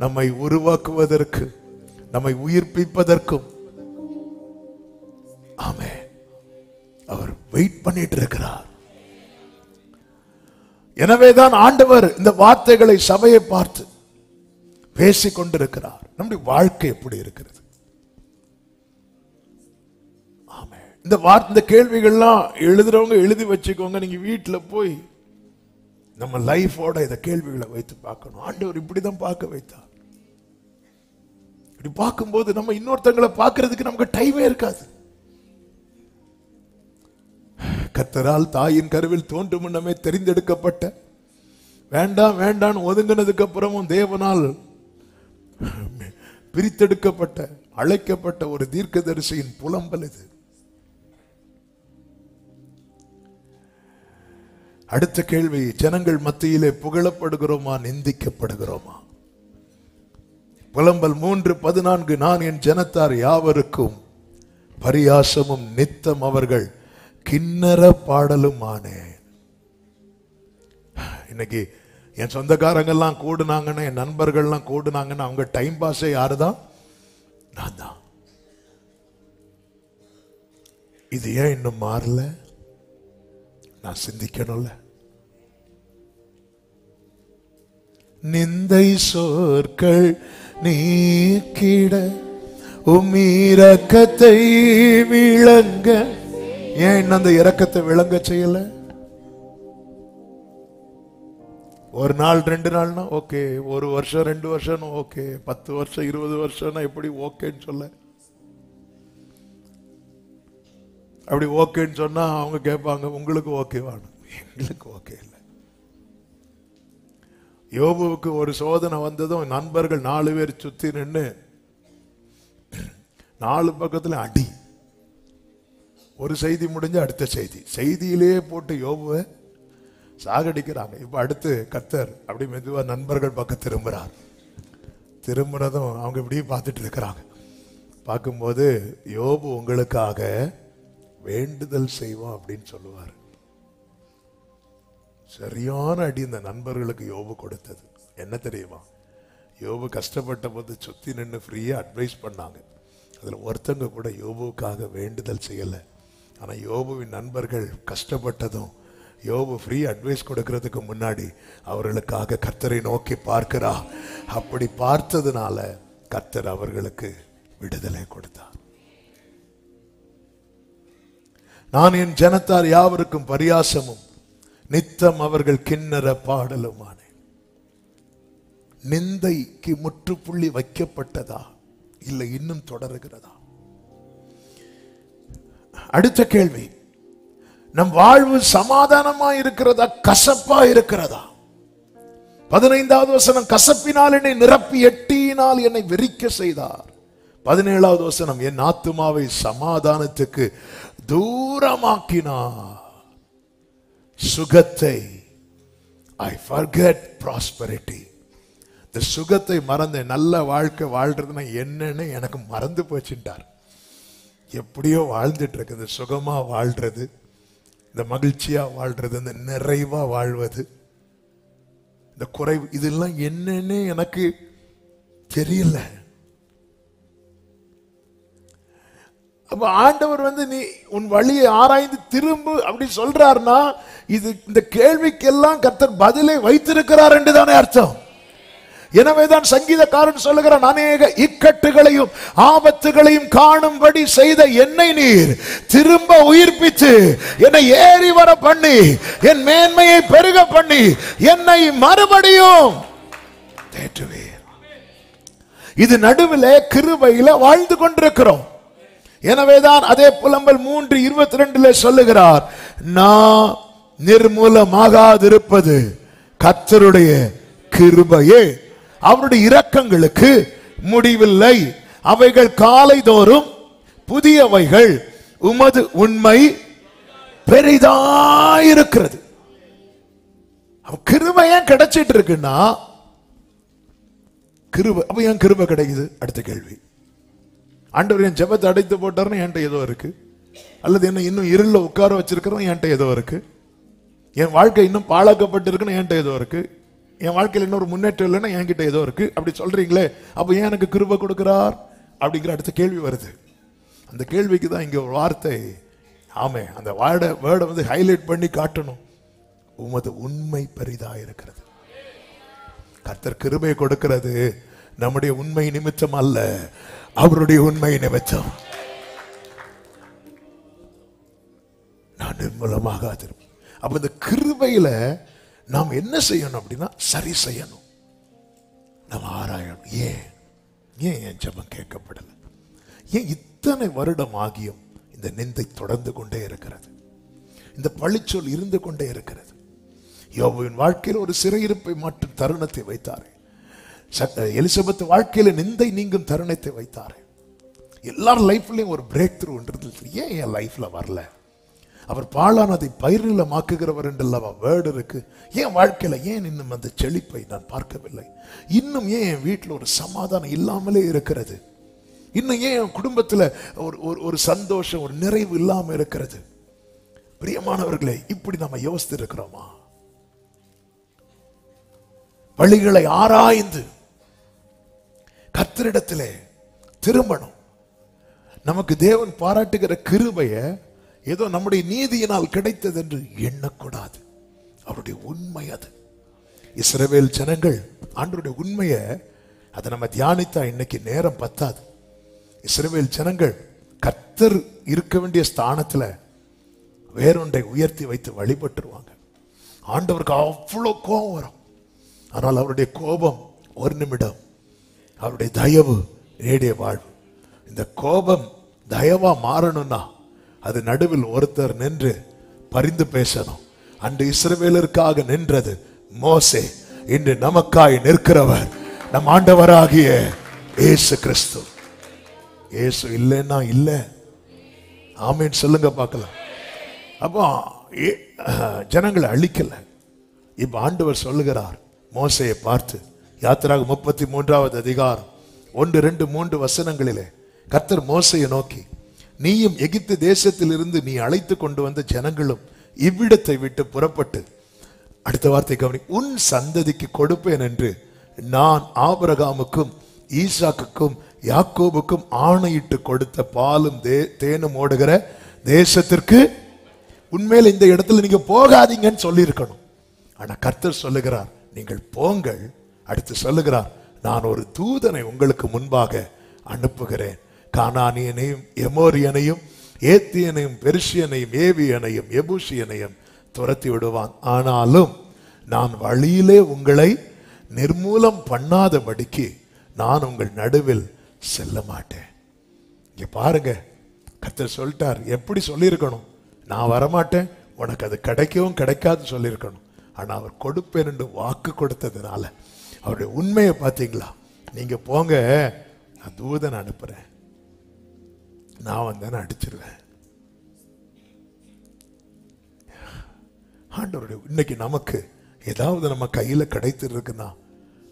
நம்மை உருவாக்குவதற்கு, நம்மை உயிர்ப்பிப்பதற்கும் ஆமென் அவர் வெயிட் பண்ணிட்டு இருக்கிறார். எனவேதான் ஆண்டவர் இந்த வார்த்தைகளை சபையை பார்த்து பேசிக் கொண்டிருக்கிறார். நம்முடைய வாழ்க்கை எப்படி இருக்கிறது? ஆமென். இந்த கேள்விகள்லாம் எழுதுறவங்க எழுதி வச்சுக்கோங்க. நீங்க வீட்டுல போய் நம்ம லைஃபோட இந்த கேள்விகளை வைத்து பார்க்கணும். ஆண்டவர் இப்படிதான் பார்க்க வைத்தார். இப்படி பார்க்கும்போது நம்ம இன்னொருத்தங்களை பார்க்கிறதுக்கு நமக்கு டைமே இருக்காது. கர்த்தரால் தாயின் கருவில் தோன்றும் முன்னமே தெரிந்தெடுக்கப்பட்ட, வேண்டாம் வேண்டாம் ஒதுங்கினதுக்கு அப்புறமும் தேவனால் பிரித்தெடுக்கப்பட்ட, அழைக்கப்பட்ட ஒரு தீர்க்கதரிசியின் புலம்பல் இது. அடுத்த கேள்வி, ஜனங்கள் மத்தியிலே புகழப்படுகிறோமா, நிந்திக்கப்படுகிறோமா? புலம்பல் 3:14, நான் என் ஜனத்தார் யாவருக்கும் பரியாசமும் நித்தம் அவர்கள் கிண்ணற பாடலும் ஆனேன். இன்னைக்கு என் சொந்தக்காரங்கெல்லாம் கூடுனாங்கன்னா, என் நண்பர்கள்லாம் கூடுனாங்கன்னா அவங்க டைம் பாஸே யாருதான்? நான் தான். இது ஏன் இன்னும் மாறல? நான் சிந்திக்கணும்ல. நிந்தை சொற்கள் நீக்கிட இரக்கத்தை விளங்க, ஏன் இன்னும் அந்த இரக்கத்தை விளங்க செய்யல? ஒரு நாள் 2 நாள்னா ஓகே, ஒரு வருஷம் 2 வருஷம் ஓகே, 10 வருஷம் 20 வருஷம்னா எப்படி ஓகேன்னு சொல்ல? அப்படி ஓகேன்னு சொன்னா அவங்க கேட்பாங்க, உங்களுக்கு ஓகேவானு? எங்களுக்கு ஓகே இல்லை. யோபுவுக்கு ஒரு சோதனை வந்ததும் நண்பர்கள் 4 பேர் சுத்தி நின்று 4 பக்கத்துல அடி. ஒரு செய்தி முடிஞ்ச அடுத்த செய்தியிலேயே போட்டு யோபுவை சாகடிக்கிறாங்க. இப்ப அடுத்து கர்த்தர் அப்படி மெதுவா நண்பர்கள் பக்கம் திரும்புறார். திரும்புறதும் அவங்க இப்படி பார்த்துட்டு இருக்கிறாங்க. பார்க்கும்போது யோபு உங்களுக்காக வேண்டுதல் செய்வோம் அப்படின்னு சொல்லுவார். சரியான அடி இந்த நண்பர்களுக்கு யோபு கொடுத்தது. என்ன தெரியுமா? யோபு கஷ்டப்பட்ட போது சுத்தி நின்று ஃப்ரீயா அட்வைஸ் பண்ணாங்க. அதுல ஒருத்தங்க கூட யோபுக்காக வேண்டுதல் செய்யல. ஆனா யோபுவின் நண்பர்கள் கஷ்டப்பட்டதும் யோபு ஃப்ரீ அட்வைஸ் கொடுக்கிறதுக்கு முன்னாடி அவர்களுக்காக கர்த்தரை நோக்கி பார்க்கிறா. அப்படி பார்த்ததுனால கர்த்தர் அவர்களுக்கு விடுதலை கொடுத்தார். நான் என் ஜனத்தார் யாவருக்கும் பரியாசமும் நித்தம் அவர்கள் கிண்ணற பாடலுமானேன். நிந்தைக்கு முற்றுப்புள்ளி வைக்கப்பட்டதா, இல்லை இன்னும் தொடருகிறதா? அடுத்த கேள்வி, நம் வாழ்வு சமாதானமா இருக்கிறதா, கசப்பா இருக்கிறதா? 15வது வசனம், கசப்பினால் என்னை நிரப்பி எட்டியினால் என்னை வெறிக்க செய்தார். 17வது வசனம், என் ஆத்துமாவை சமாதானத்துக்கு தூரமாக்கினார். சுகத்தை, I forget prosperity. இந்த சுகத்தை மறந்த, நல்ல வாழ்க்கை வாழ்றதுன்னா என்னன்னு எனக்கு மறந்து போச்சுட்டார். எப்படியோ வாழ்ந்துட்டு இருக்கு. இந்த சுகமா வாழ்றது, இந்த மகிழ்ச்சியா வாழ்றது, இந்த நிறைவா வாழ்வது, இந்த குறைவு, இதெல்லாம் என்னன்னு எனக்கு தெரியல. அப்ப ஆண்டவர் நீ உன் வழியை ஆராய்ந்து திரும்பு அப்படி சொல்றாருன்னா, இது இந்த கேள்விக்கெல்லாம் கர்த்தர் பதிலை வைத்திருக்கிறார் என்றுதானே அர்த்தம். எனவேதான் சங்கீதக்காரன் சொல்லுகிறான், அநேக இக்கட்டுகளையும் ஆபத்துகளையும் காணும்படி செய்த என்னை நீர் திரும்ப உயிர்ப்பித்து என்னை ஏறி வர பண்ணி என் மேன்மையை பெருக பண்ணி என்னை மறுபடியும் தேற்றுவீர். இது நடுவில் கிருபையில வாழ்ந்து கொண்டிருக்கிறோம். எனவேதான் அதே புலம்பல் 3:22 சொல்லுகிறார், நான் நிர்மூலமாகாதிருப்பது கர்த்தருடைய கிருபையே, அவருடைய இரக்கங்களுக்கு முடிவில்லை, அவைகள் காலைதோறும் புதியவைகள், உமது உண்மை பெரிதாயிருக்கிறது. கிருபை ஏன் கிடைச்சிட்டு இருக்குன்னா, கிருபை. அப்ப ஏன் கிருபை கிடைக்குது? அடுத்த கேள்வி. ஆண்டவர் என் ஜெபத்தை அடைத்து போட்டாருன்னு என்கிட்ட ஏதோ இருக்கு, அல்லது என்ன இன்னும் இருள உட்கார வச்சிருக்கிறோம் என்கிட்ட ஏதோ இருக்கு, என் வாழ்க்கை இன்னும் பாழாக்கப்பட்டிருக்குன்னு என்கிட்ட ஏதோ இருக்கு, என் வாழ்க்கையில் இன்னொரு முன்னேற்றம் இல்லைன்னா என்கிட்ட ஏதோ இருக்கு, அப்படி சொல்றீங்களே, அப்ப ஏன் எனக்கு கிருபை கொடுக்கிறார் அப்படிங்கிற அடுத்த கேள்வி வருது. அந்த கேள்விக்கு தான் இங்க ஒரு வார்த்தை, ஆமே, அந்த வேர்டை ஹைலைட் பண்ணி காட்டணும். உமது உண்மை பெரிதா இருக்கிறது. கர்த்தர் கிருபை கொடுக்கிறது நம்முடைய உண்மை நிமித்தம் அல்ல, அவருடைய உண்மை நிமித்தம். நான் நிர்மூலமாக. அப்ப இந்த கிருபையில நாம் என்ன செய்யணும் அப்படின்னா, சரி செய்யணும், நம்ம ஆராயணும். ஏன் ஏன் என் ஜெபம் கேட்கப்படல? ஏன் இத்தனை வருடம் ஆகியும் இந்த நிந்தை தொடர்ந்து கொண்டே இருக்கிறது? இந்த பழிச்சொல் இருந்து கொண்டே இருக்கிறது. யோபுவின் வாழ்க்கையில் ஒரு சிறையிருப்பை மாற்றும் தருணத்தை வைத்தாரே. எலிசபெத் வாழ்க்கையில நிந்தை நீங்கும் தருணத்தை வைத்தாரே. எல்லார் லைஃப்லயும் ஒரு பிரேக் த்ரூ இருந்தது. ஏன் என் லைஃப்ல வரல? அவர் பாழானதை பயிரிலமாக்குகிறவர் என்றல்லவா வேர்டு இருக்கு. என் வாழ்க்கையில ஏன் இன்னும் அந்த செழிப்பை நான் பார்க்கவில்லை? இன்னும் ஏன் என் வீட்டில் ஒரு சமாதானம் இல்லாமலே இருக்கிறது? இன்னும் ஏன் என் குடும்பத்துல ஒரு சந்தோஷம், ஒரு நிறைவு இல்லாம இருக்கிறது? பிரியமானவர்களே, இப்படி நம்ம யோசித்து இருக்கிறோமா? வழிகளை ஆராய்ந்து கர்த்தரிடத்திலே திரும்பணும். நமக்கு தேவன் பாராட்டுகிற கிருபைய ஏதோ நம்முடைய நீதியினால் கிடைத்தது என்று எண்ணக்கூடாது. அவருடைய உண்மை அது. இஸ்ரவேல் ஜனங்கள் ஆண்டவருடைய உண்மையை அதை நம்ம தியானித்தா இன்னைக்கு நேரம் பத்தாது. இஸ்ரவேல் ஜனங்கள் கர்த்தர் இருக்க வேண்டிய ஸ்தானத்துல வேறொன்றை உயர்த்தி வைத்து வழிபட்டுருவாங்க. ஆண்டவருக்கு அவ்வளோ கோபம் வரும். ஆனால் அவருடைய கோபம் ஒரு நிமிடம், அவருடைய தயவு நேடிய வாழ்வு. இந்த கோபம் தயவா மாறணும்னா அது நடுவில் ஒருத்தர் நின்று பரிந்து பேசணும். அன்று இஸ்ரவேலருக்காக நின்றது மோசே. இன்று நமக்காய் நிற்கிறவர் நம் ஆண்டவராகிய இயேசு கிறிஸ்து. இயேசு இல்லைன்னா இல்ல. ஆமேன் சொல்லுங்க பார்க்கலாம். அப்போ ஜனங்களை அழிக்கல. இப்ப ஆண்டவர் சொல்லுகிறார் மோசையை பார்த்து, யாத்திராக 33வது அதிகாரம் 1, 2, 3 வசனங்களிலே கர்த்தர் மோசையை நோக்கி, நீயும் எகிப்து தேசத்தில் இருந்து நீ அழைத்து கொண்டு வந்த ஜனங்களும் இவ்விடத்தை விட்டு புறப்பட்டு, அடுத்த வார்த்தை கவனி, உன் சந்ததிக்கு கொடுப்பேன் என்று நான் ஆபிரகாமுக்கும் ஈசாக்குக்கும் யாக்கோபுக்கும் ஆணையிட்டு கொடுத்த பாலும் தேனும் ஓடுகிற தேசத்திற்கு உண்மையில இந்த இடத்துல நீங்க போகாதீங்கன்னு சொல்லி இருக்கணும். ஆனா கர்த்தர் சொல்லுகிறார், நீங்கள் போங்கள். அடுத்து சொல்லுகிறார், நான் ஒரு தூதனை உங்களுக்கு முன்பாக அனுப்புகிறேன். கானானியனையும் எமோரியனையும் ஏத்தியனையும் பெர்ஷியனையும் ஏவியனையும் எபூசியனையும் துரத்தி விடுவான். ஆனாலும் நான் வழியிலே உங்களை நிர்மூலம் பண்ணாதபடிக்கு நான் உங்கள் நடுவில் செல்ல மாட்டேன். இங்க பாருங்க, கர்த்தர் சொல்லிட்டார். எப்படி சொல்லியிருக்கணும்? நான் வரமாட்டேன், உனக்கு அது கிடைக்கவும் கிடைக்காது சொல்லியிருக்கணும். ஆனா அவர் கொடுப்பேன் என்று வாக்கு கொடுத்ததுனால அவருடைய உண்மையை பார்த்தீங்களா? நீங்க போங்க, நான் தூதன் அனுப்புறேன், நான் வந்தேன்னு அடிச்சிருவேன். ஆண்டவருடைய இன்னைக்கு நமக்கு ஏதாவது நம்ம கையில கிடைத்து இருக்குன்னா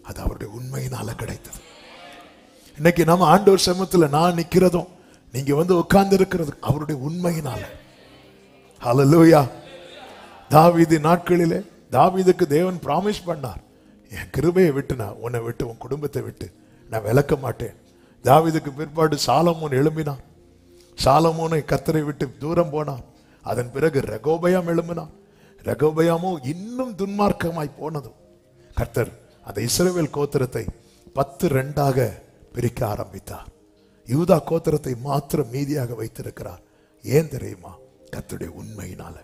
அது அவருடைய உண்மையினால கிடைத்தது. இன்னைக்கு நம்ம ஆண்டவர் சமூகத்துல நான் நிக்கிறதும் நீங்க வந்து உட்கார்ந்து இருக்கிறது அவருடைய உண்மையினால. ஹல்லேலூயா. தாவீது நாட்களிலே தாவீதுக்கு தேவன் பிராமிஸ் பண்ணார், என் கிருபையை விட்டு நான் உன்னை விட்டு உன் குடும்பத்தை விட்டு நான் விலக்க மாட்டேன். தாவீதுக்கு பிற்பாடு சாலமோன் எழும்பினான். சாலமோனை கர்த்தரை விட்டு தூரம் போனான். அதன் பிறகு ரெகோபயாம் எழும்பினான். ரெகோபயாமோ இன்னும் துன்மார்க்கமாய் போனதும் கர்த்தர் அந்த இஸ்ரவேல் கோத்திரத்தை 10-2ஆக பிரிக்க ஆரம்பித்தார். யூதா கோத்திரத்தை மாத்திரம் மீதியாக வைத்திருக்கிறார். ஏன் தெரியுமா? கர்த்தருடைய உண்மையினால.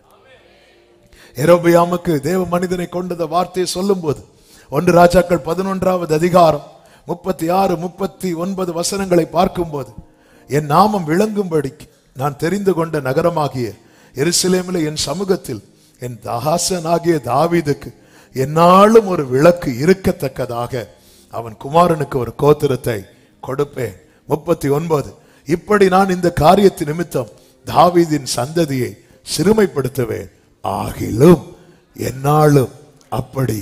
யெரொபெயாமுக்கு தேவ மனிதனை கொண்ட வார்த்தையை சொல்லும் போது 1 ராஜாக்கள் 11வது அதிகாரம் 36, 39 வசனங்களை பார்க்கும் போது, என் நாமம் விளங்கும்படிக்கு நான் தெரிந்து கொண்ட நகரமாகிய எருசலேமிலே என் சமூகத்தில் என் தாசனாகிய தாவீதுக்கு என்னாலும் ஒரு விளக்கு இருக்கத்தக்கதாக அவன் குமாரனுக்கு ஒரு கோத்திரத்தை கொடுப்பேன். 39, இப்படி நான் இந்த காரியத்தின் நிமித்தம் தாவீதின் சந்ததியை சிறுமைப்படுத்துவேன், ஆகிலும் என்னாலும் அப்படி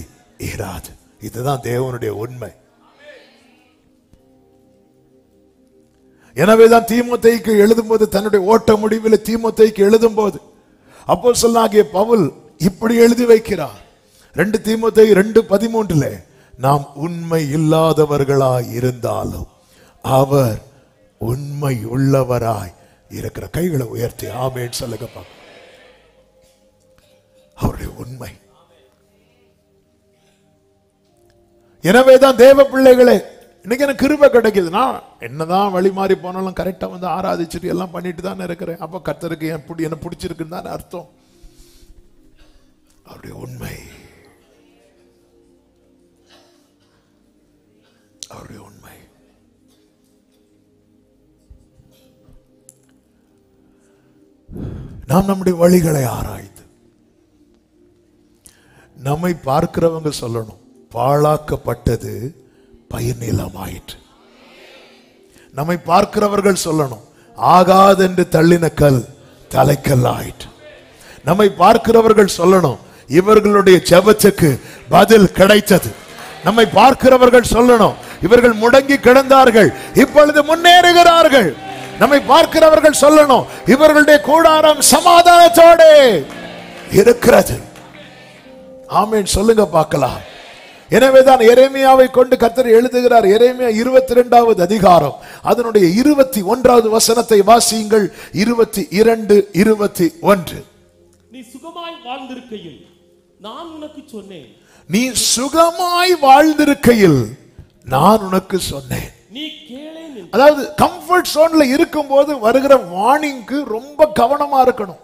இராது. இதுதான் தேவனுடைய உண்மை. எனவேதான் தீமோத்தேயுக்கு எழுதும்போது, தன்னுடைய ஓட்ட முடிவில் தீமோத்தேயுக்கு எழுதும்போது அப்போஸ்தலனாகிய பவுல் இப்படி எழுதி வைக்கிறார். 2 தீமோத்தேயு 2:13, நாம் உண்மை இல்லாதவர்களாய் இருந்தாலும் அவர் உண்மை உள்ளவராய் இருக்கிற. கைகளை உயர்த்தி ஆமென் சொல்லுங்க. அவருடைய உண்மை. எனவேதான் தேவ பிள்ளைகளே, இன்னைக்கு எனக்கு கிருபை கிடைக்குதுன்னா என்னதான் வழி மாறி போனாலும் கரெக்டா வந்து ஆராதிச்சுட்டு எல்லாம் பண்ணிட்டு தானே இருக்கிறேன். அப்ப கர்த்தருக்கு என்ன பிடிச்சிருக்குன்னு தானே அர்த்தம். அவருடைய உண்மை, அவருடைய உண்மை. நாம் நம்முடைய வழிகளை ஆராய்ந்து, நம்மை பார்க்கிறவங்க சொல்லணும், பாழாக்கப்பட்டது பயனிலமாயிற்று. நம்மை பார்க்கிறவர்கள் சொல்லணும், ஆகாதென்று தள்ளின கல் தலைக்கல் ஆயிற்று. நம்மை பார்க்கிறவர்கள் சொல்லணும், இவர்களுடைய ஜெபத்துக்கு பதில் கிடைத்தது. நம்மை பார்க்கிறவர்கள் சொல்லணும், இவர்கள் முடங்கி கிடந்தார்கள், இப்பொழுது முன்னேறுகிறார்கள். நம்மை பார்க்கிறவர்கள் சொல்லணும், இவர்களுடைய கூடாரம் சமாதானத்தோடு இருக்கிறது. ஆமென் சொல்லுங்க பார்க்கலாம். எனவேதான் எரேமியாவை கொண்டு கர்த்தர் எழுதுகிறார். எரேமியா 22வது அதிகாரம் அதனுடைய 21வது வசனத்தை வாசியுங்கள். 22, 21. நீ சுகமாய் வாழ்ந்திருக்கையில் நான் உனக்கு சொன்னேன். நீ சுகமாய் வாழ்ந்திருக்கையில் நான் உனக்கு சொன்னேன். நீ கேளேன். அதாவது கம்ஃபர்ட் ஜோன்ல இருக்கும்போது வருகிற வார்னிங்க்கு ரொம்ப கவனமா இருக்கணும்.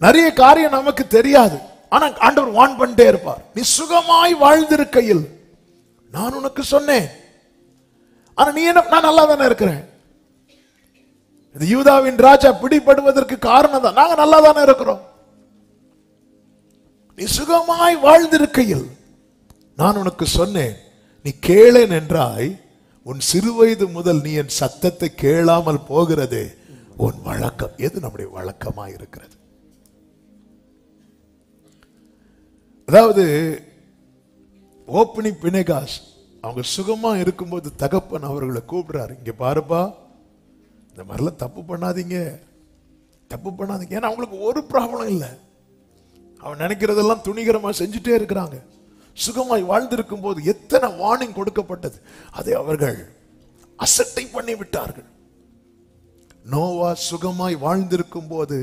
நிறைய காரியம் நமக்கு தெரியாது, ஆனா ஆண்டவர் வார்ன் பண்ணிட்டே இருப்பார். நீ சுகமாய் வாழ்ந்திருக்கையில் நான் உனக்கு சொன்னேன். ஆனா நீ என்ன, நான் நல்லா தானே இருக்கிறேன். இந்த யூதாவின் ராஜா பிடிபடுவதற்கு காரணம் தான், நாங்க நல்லா தானே இருக்கிறோம். நீ சுகமாய் வாழ்ந்திருக்கையில் நான் உனக்கு சொன்னேன். நீ கேளேன் என்றாய். உன் சிறுவயது முதல் நீ என் சத்தத்தை கேளாமல் போகிறதே உன் வழக்கம். எது நம்முடைய வழக்கமா இருக்கிறது? அதாவது ஓப்பனி பினேகாஸ் அவங்க சுகமா இருக்கும்போது தகப்பன் அவர்களை கூப்பிடுறாரு, இங்க பாருப்பா, இந்த மாதிரிலாம் தப்பு பண்ணாதீங்க, தப்பு பண்ணாதீங்க. ஏன்னா அவங்களுக்கு ஒரு ப்ராப்ளம் இல்லை, அவன் நினைக்கிறதெல்லாம் துணிகரமா செஞ்சுட்டே இருக்கிறாங்க. சுகமாய் வாழ்ந்திருக்கும் போது எத்தனை வார்னிங் கொடுக்கப்பட்டது, அதை அவர்கள் அசட்டை பண்ணி விட்டார்கள். நோவா சுகமாய் வாழ்ந்திருக்கும் போது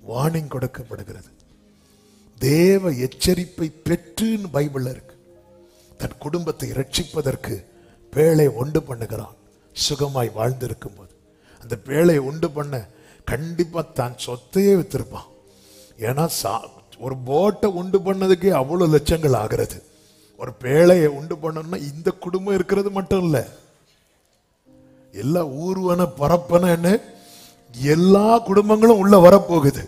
வார்னிங் கொடுக்கப்படுகிறது. தேவ எச்சரிப்பை பெற்றுன்னு பைபிள்ல இருக்கு. தன் குடும்பத்தை ரட்சிப்பதற்கு பேழை உண்டு பண்ணுகிறான் சுகமாய் வாழ்ந்திருக்கும் போது. அந்த பேழையை உண்டு பண்ண கண்டிப்பா தான் சொத்தையே வித்திருப்பான். ஏன்னா ஒரு போட்டை உண்டு பண்ணதுக்கே அவ்வளவு லட்சங்கள் ஆகிறது. ஒரு பேழையை உண்டு பண்ணணும்னா இந்த குடும்பம் இருக்கிறது மட்டும் இல்ல, எல்லா ஊர்வன பரப்பன எல்லா குடும்பங்களும் உள்ள வரப்போகுது.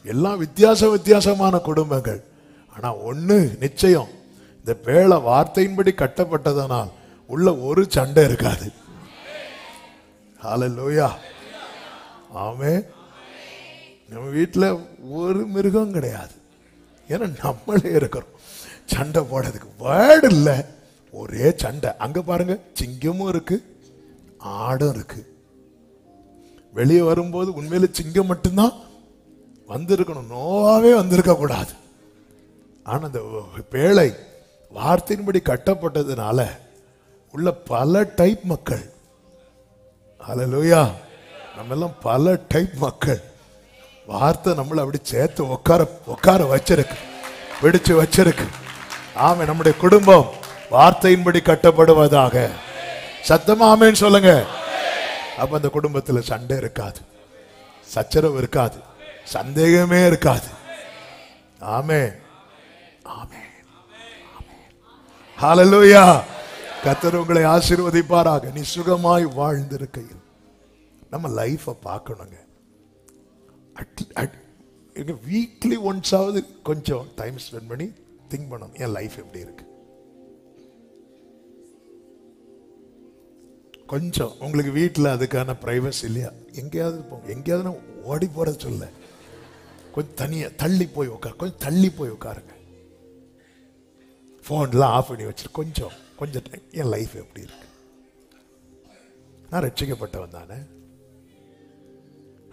எல்லாம் வித்தியாசமான குடும்பங்கள். ஆனா ஒண்ணு நிச்சயம், இந்த பேழை வார்த்தையின்படி கட்டப்பட்டதனால் உள்ள ஒரு சண்டை இருக்காது. ஹல்லேலூயா, ஆமென். நம்ம வீட்டுல ஒரு மிருகம் கிடையாது, ஏன்னா நம்மளே இருக்கிறோம். சண்டை போடுறதுக்கு வேர்டு இல்ல, ஒரே சண்டை. அங்க பாருங்க, சிங்கமும் இருக்கு, ஆடும் இருக்கு. வெளியே வரும்போது உண்மையில சிங்கம் மட்டும்தான் வந்திருக்கணும், நோவாவே வந்திருக்க கூடாது. ஆனா அந்த பேழை வார்த்தையின்படி கட்டப்பட்டதுனால உள்ள பல டைப் மக்கள். ஹல்லேலூயா, நம்ம எல்லாம் பல டைப் மக்கள். வார்த்தை நம்மளை அப்படி சேர்த்து உட்கார வச்சிருக்கு, பிடிச்சு வச்சிருக்கு. ஆமே, நம்முடைய குடும்பம் வார்த்தையின்படி கட்டப்படுவதாக. சத்தமா ஆமேன்னு சொல்லுங்க. அப்ப அந்த குடும்பத்தில் சண்டை இருக்காது, சச்சரவு இருக்காது, சந்தேகமே இருக்காது. ஆமென், ஆமென், ஹல்லேலூயா. கர்த்தர் உங்களை ஆசீர்வதிப்பாராக. நீ சுகமாய் வாழ்ந்திருக்கையில் நம்ம லைஃப பார்க்கணுங்க. வீக்லி ஒன்ஸாவது கொஞ்சம் டைம் ஸ்பெண்ட் பண்ணி திங்க் பண்ணணும், என் லைஃப் எப்படி இருக்கு. கொஞ்சம் உங்களுக்கு வீட்டில் அதுக்கான பிரைவசி இல்லையா? எங்கேயாவது போங்க, எங்கேயாவது ஓடி போறது சொல்ல, கொஞ்சம் தனியா தள்ளி போய் உட்காரு, கொஞ்சம் தள்ளி போய் உட்காருங்க. ஃபோன்லாம் ஆஃப் பண்ணி வச்சுட்டு கொஞ்சம் டைம், என் லைஃப் எப்படி இருக்கு. நான் ரட்சிக்கப்பட்டவன் தானே,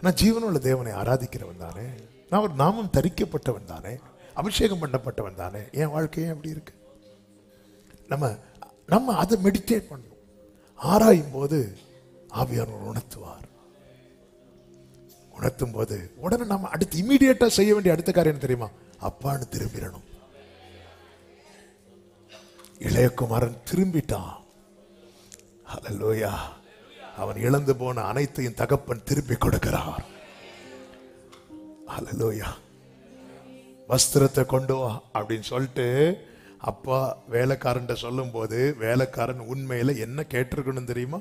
நான் ஜீவனுள்ள தேவனை ஆராதிக்கிறவன் தானே, நான் ஒரு நாமம் தரிக்கப்பட்டவன் தானே, அபிஷேகம் பண்ணப்பட்டவன் தானே, என் வாழ்க்கையே எப்படி இருக்கு. நம்ம அதை மெடிடேட் பண்ணணும். ஆராயும் போது ஆவியானவர் உணர்த்துவார். உணர்த்தும் போது உடனே நம்ம அடுத்து இமீடியட்டா செய்ய வேண்டிய அடுத்த காரியம் தெரியுமா? அப்பான்னு திரும்பிடணும். இளையகுமாரன் திரும்பிட்டான். ஹல்லேலூயா. அவன் இழந்து போன அனைத்தையும் தகப்பன் திருப்பி கொடுக்கிறார். ஹல்லேலூயா. வஸ்திரத்தை கொண்டு வா அப்படின்னு சொல்லிட்டு அப்பா வேலைக்காரன் சொல்லும் போது, வேலைக்காரன் உண்மையில என்ன கேட்டிருக்கணும் தெரியுமா?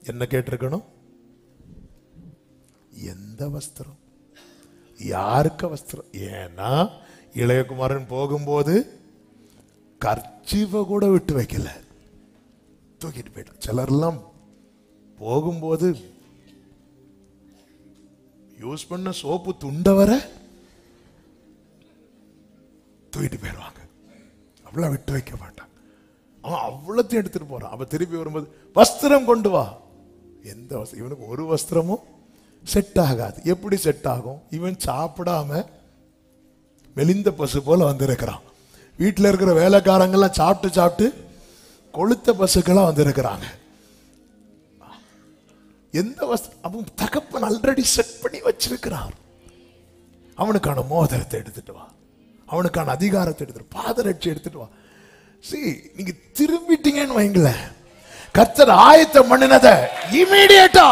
என்ன கேட்டிருக்கணும்? எந்த வஸ்திரம், யாருக்கு வஸ்திரம்? ஏன்னா இளையகுமாரன் போகும்போது கர்ச்சீஃபை கூட விட்டு வைக்கல, தூக்கிட்டு போயிட்டான். சிலர்லாம் போகும்போது யூஸ் பண்ண சோப்பு துண்டவர தூக்கிட்டு போயிடுவாங்க, அவ்வளவு விட்டு வைக்க மாட்டான். அவன் அவ்வளத்தையும் எடுத்துட்டு போறான். அப்ப திருப்பி வரும்போது வஸ்திரம் கொண்டு வா. எந்த வஸ்திரம்? இவனுக்கு ஒரு வஸ்திரமும் செட் ஆகாது. எப்படி செட் ஆகும்? இவன் சாப்பிடாம மெலிந்த பசு போல வந்திருக்கிறான். வீட்டில் இருக்கிற வேலைக்காரங்கெல்லாம் சாப்பிட்டு சாப்பிட்டு கொளுத்த பசுக்கெல்லாம் வந்திருக்கிறாங்க. எந்த வஸ்திரம்? அவன் தகப்பன் ஆல்ரெடி செட் பண்ணி வச்சிருக்கிறார். அவனுக்கான மோதிரத்தை எடுத்துட்டு வா, அவனுக்கான அதிகாரத்தை எடுத்துட்டு, பாதரட்சி எடுத்துட்டு வா. நீங்க திரும்பிட்டீங்கன்னு வைங்கள, கர்த்தர் ஆயத்தம் பண்ணினத இமீடியட்டா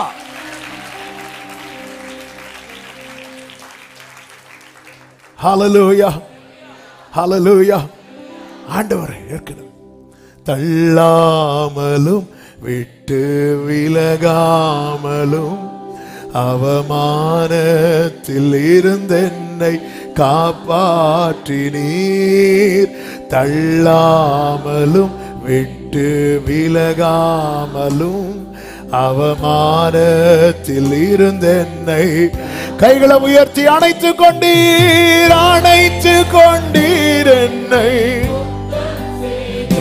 ஹல்லேலூயா ஹல்லேலூயா. ஆண்டவரே ஏற்கனவே தள்ளாமலும் விட்டு விலகாமலும் அவமானத்தில் இருந்தென்னை காப்பாற்றினீர். தள்ளாமலும் விட்டு விலகாமலும் அவமானத்தில் இருந்தென்னை கைகளை உயர்த்தி அணைத்துக் கொண்டீர், அணைத்துக் கொண்டீர் என்னை.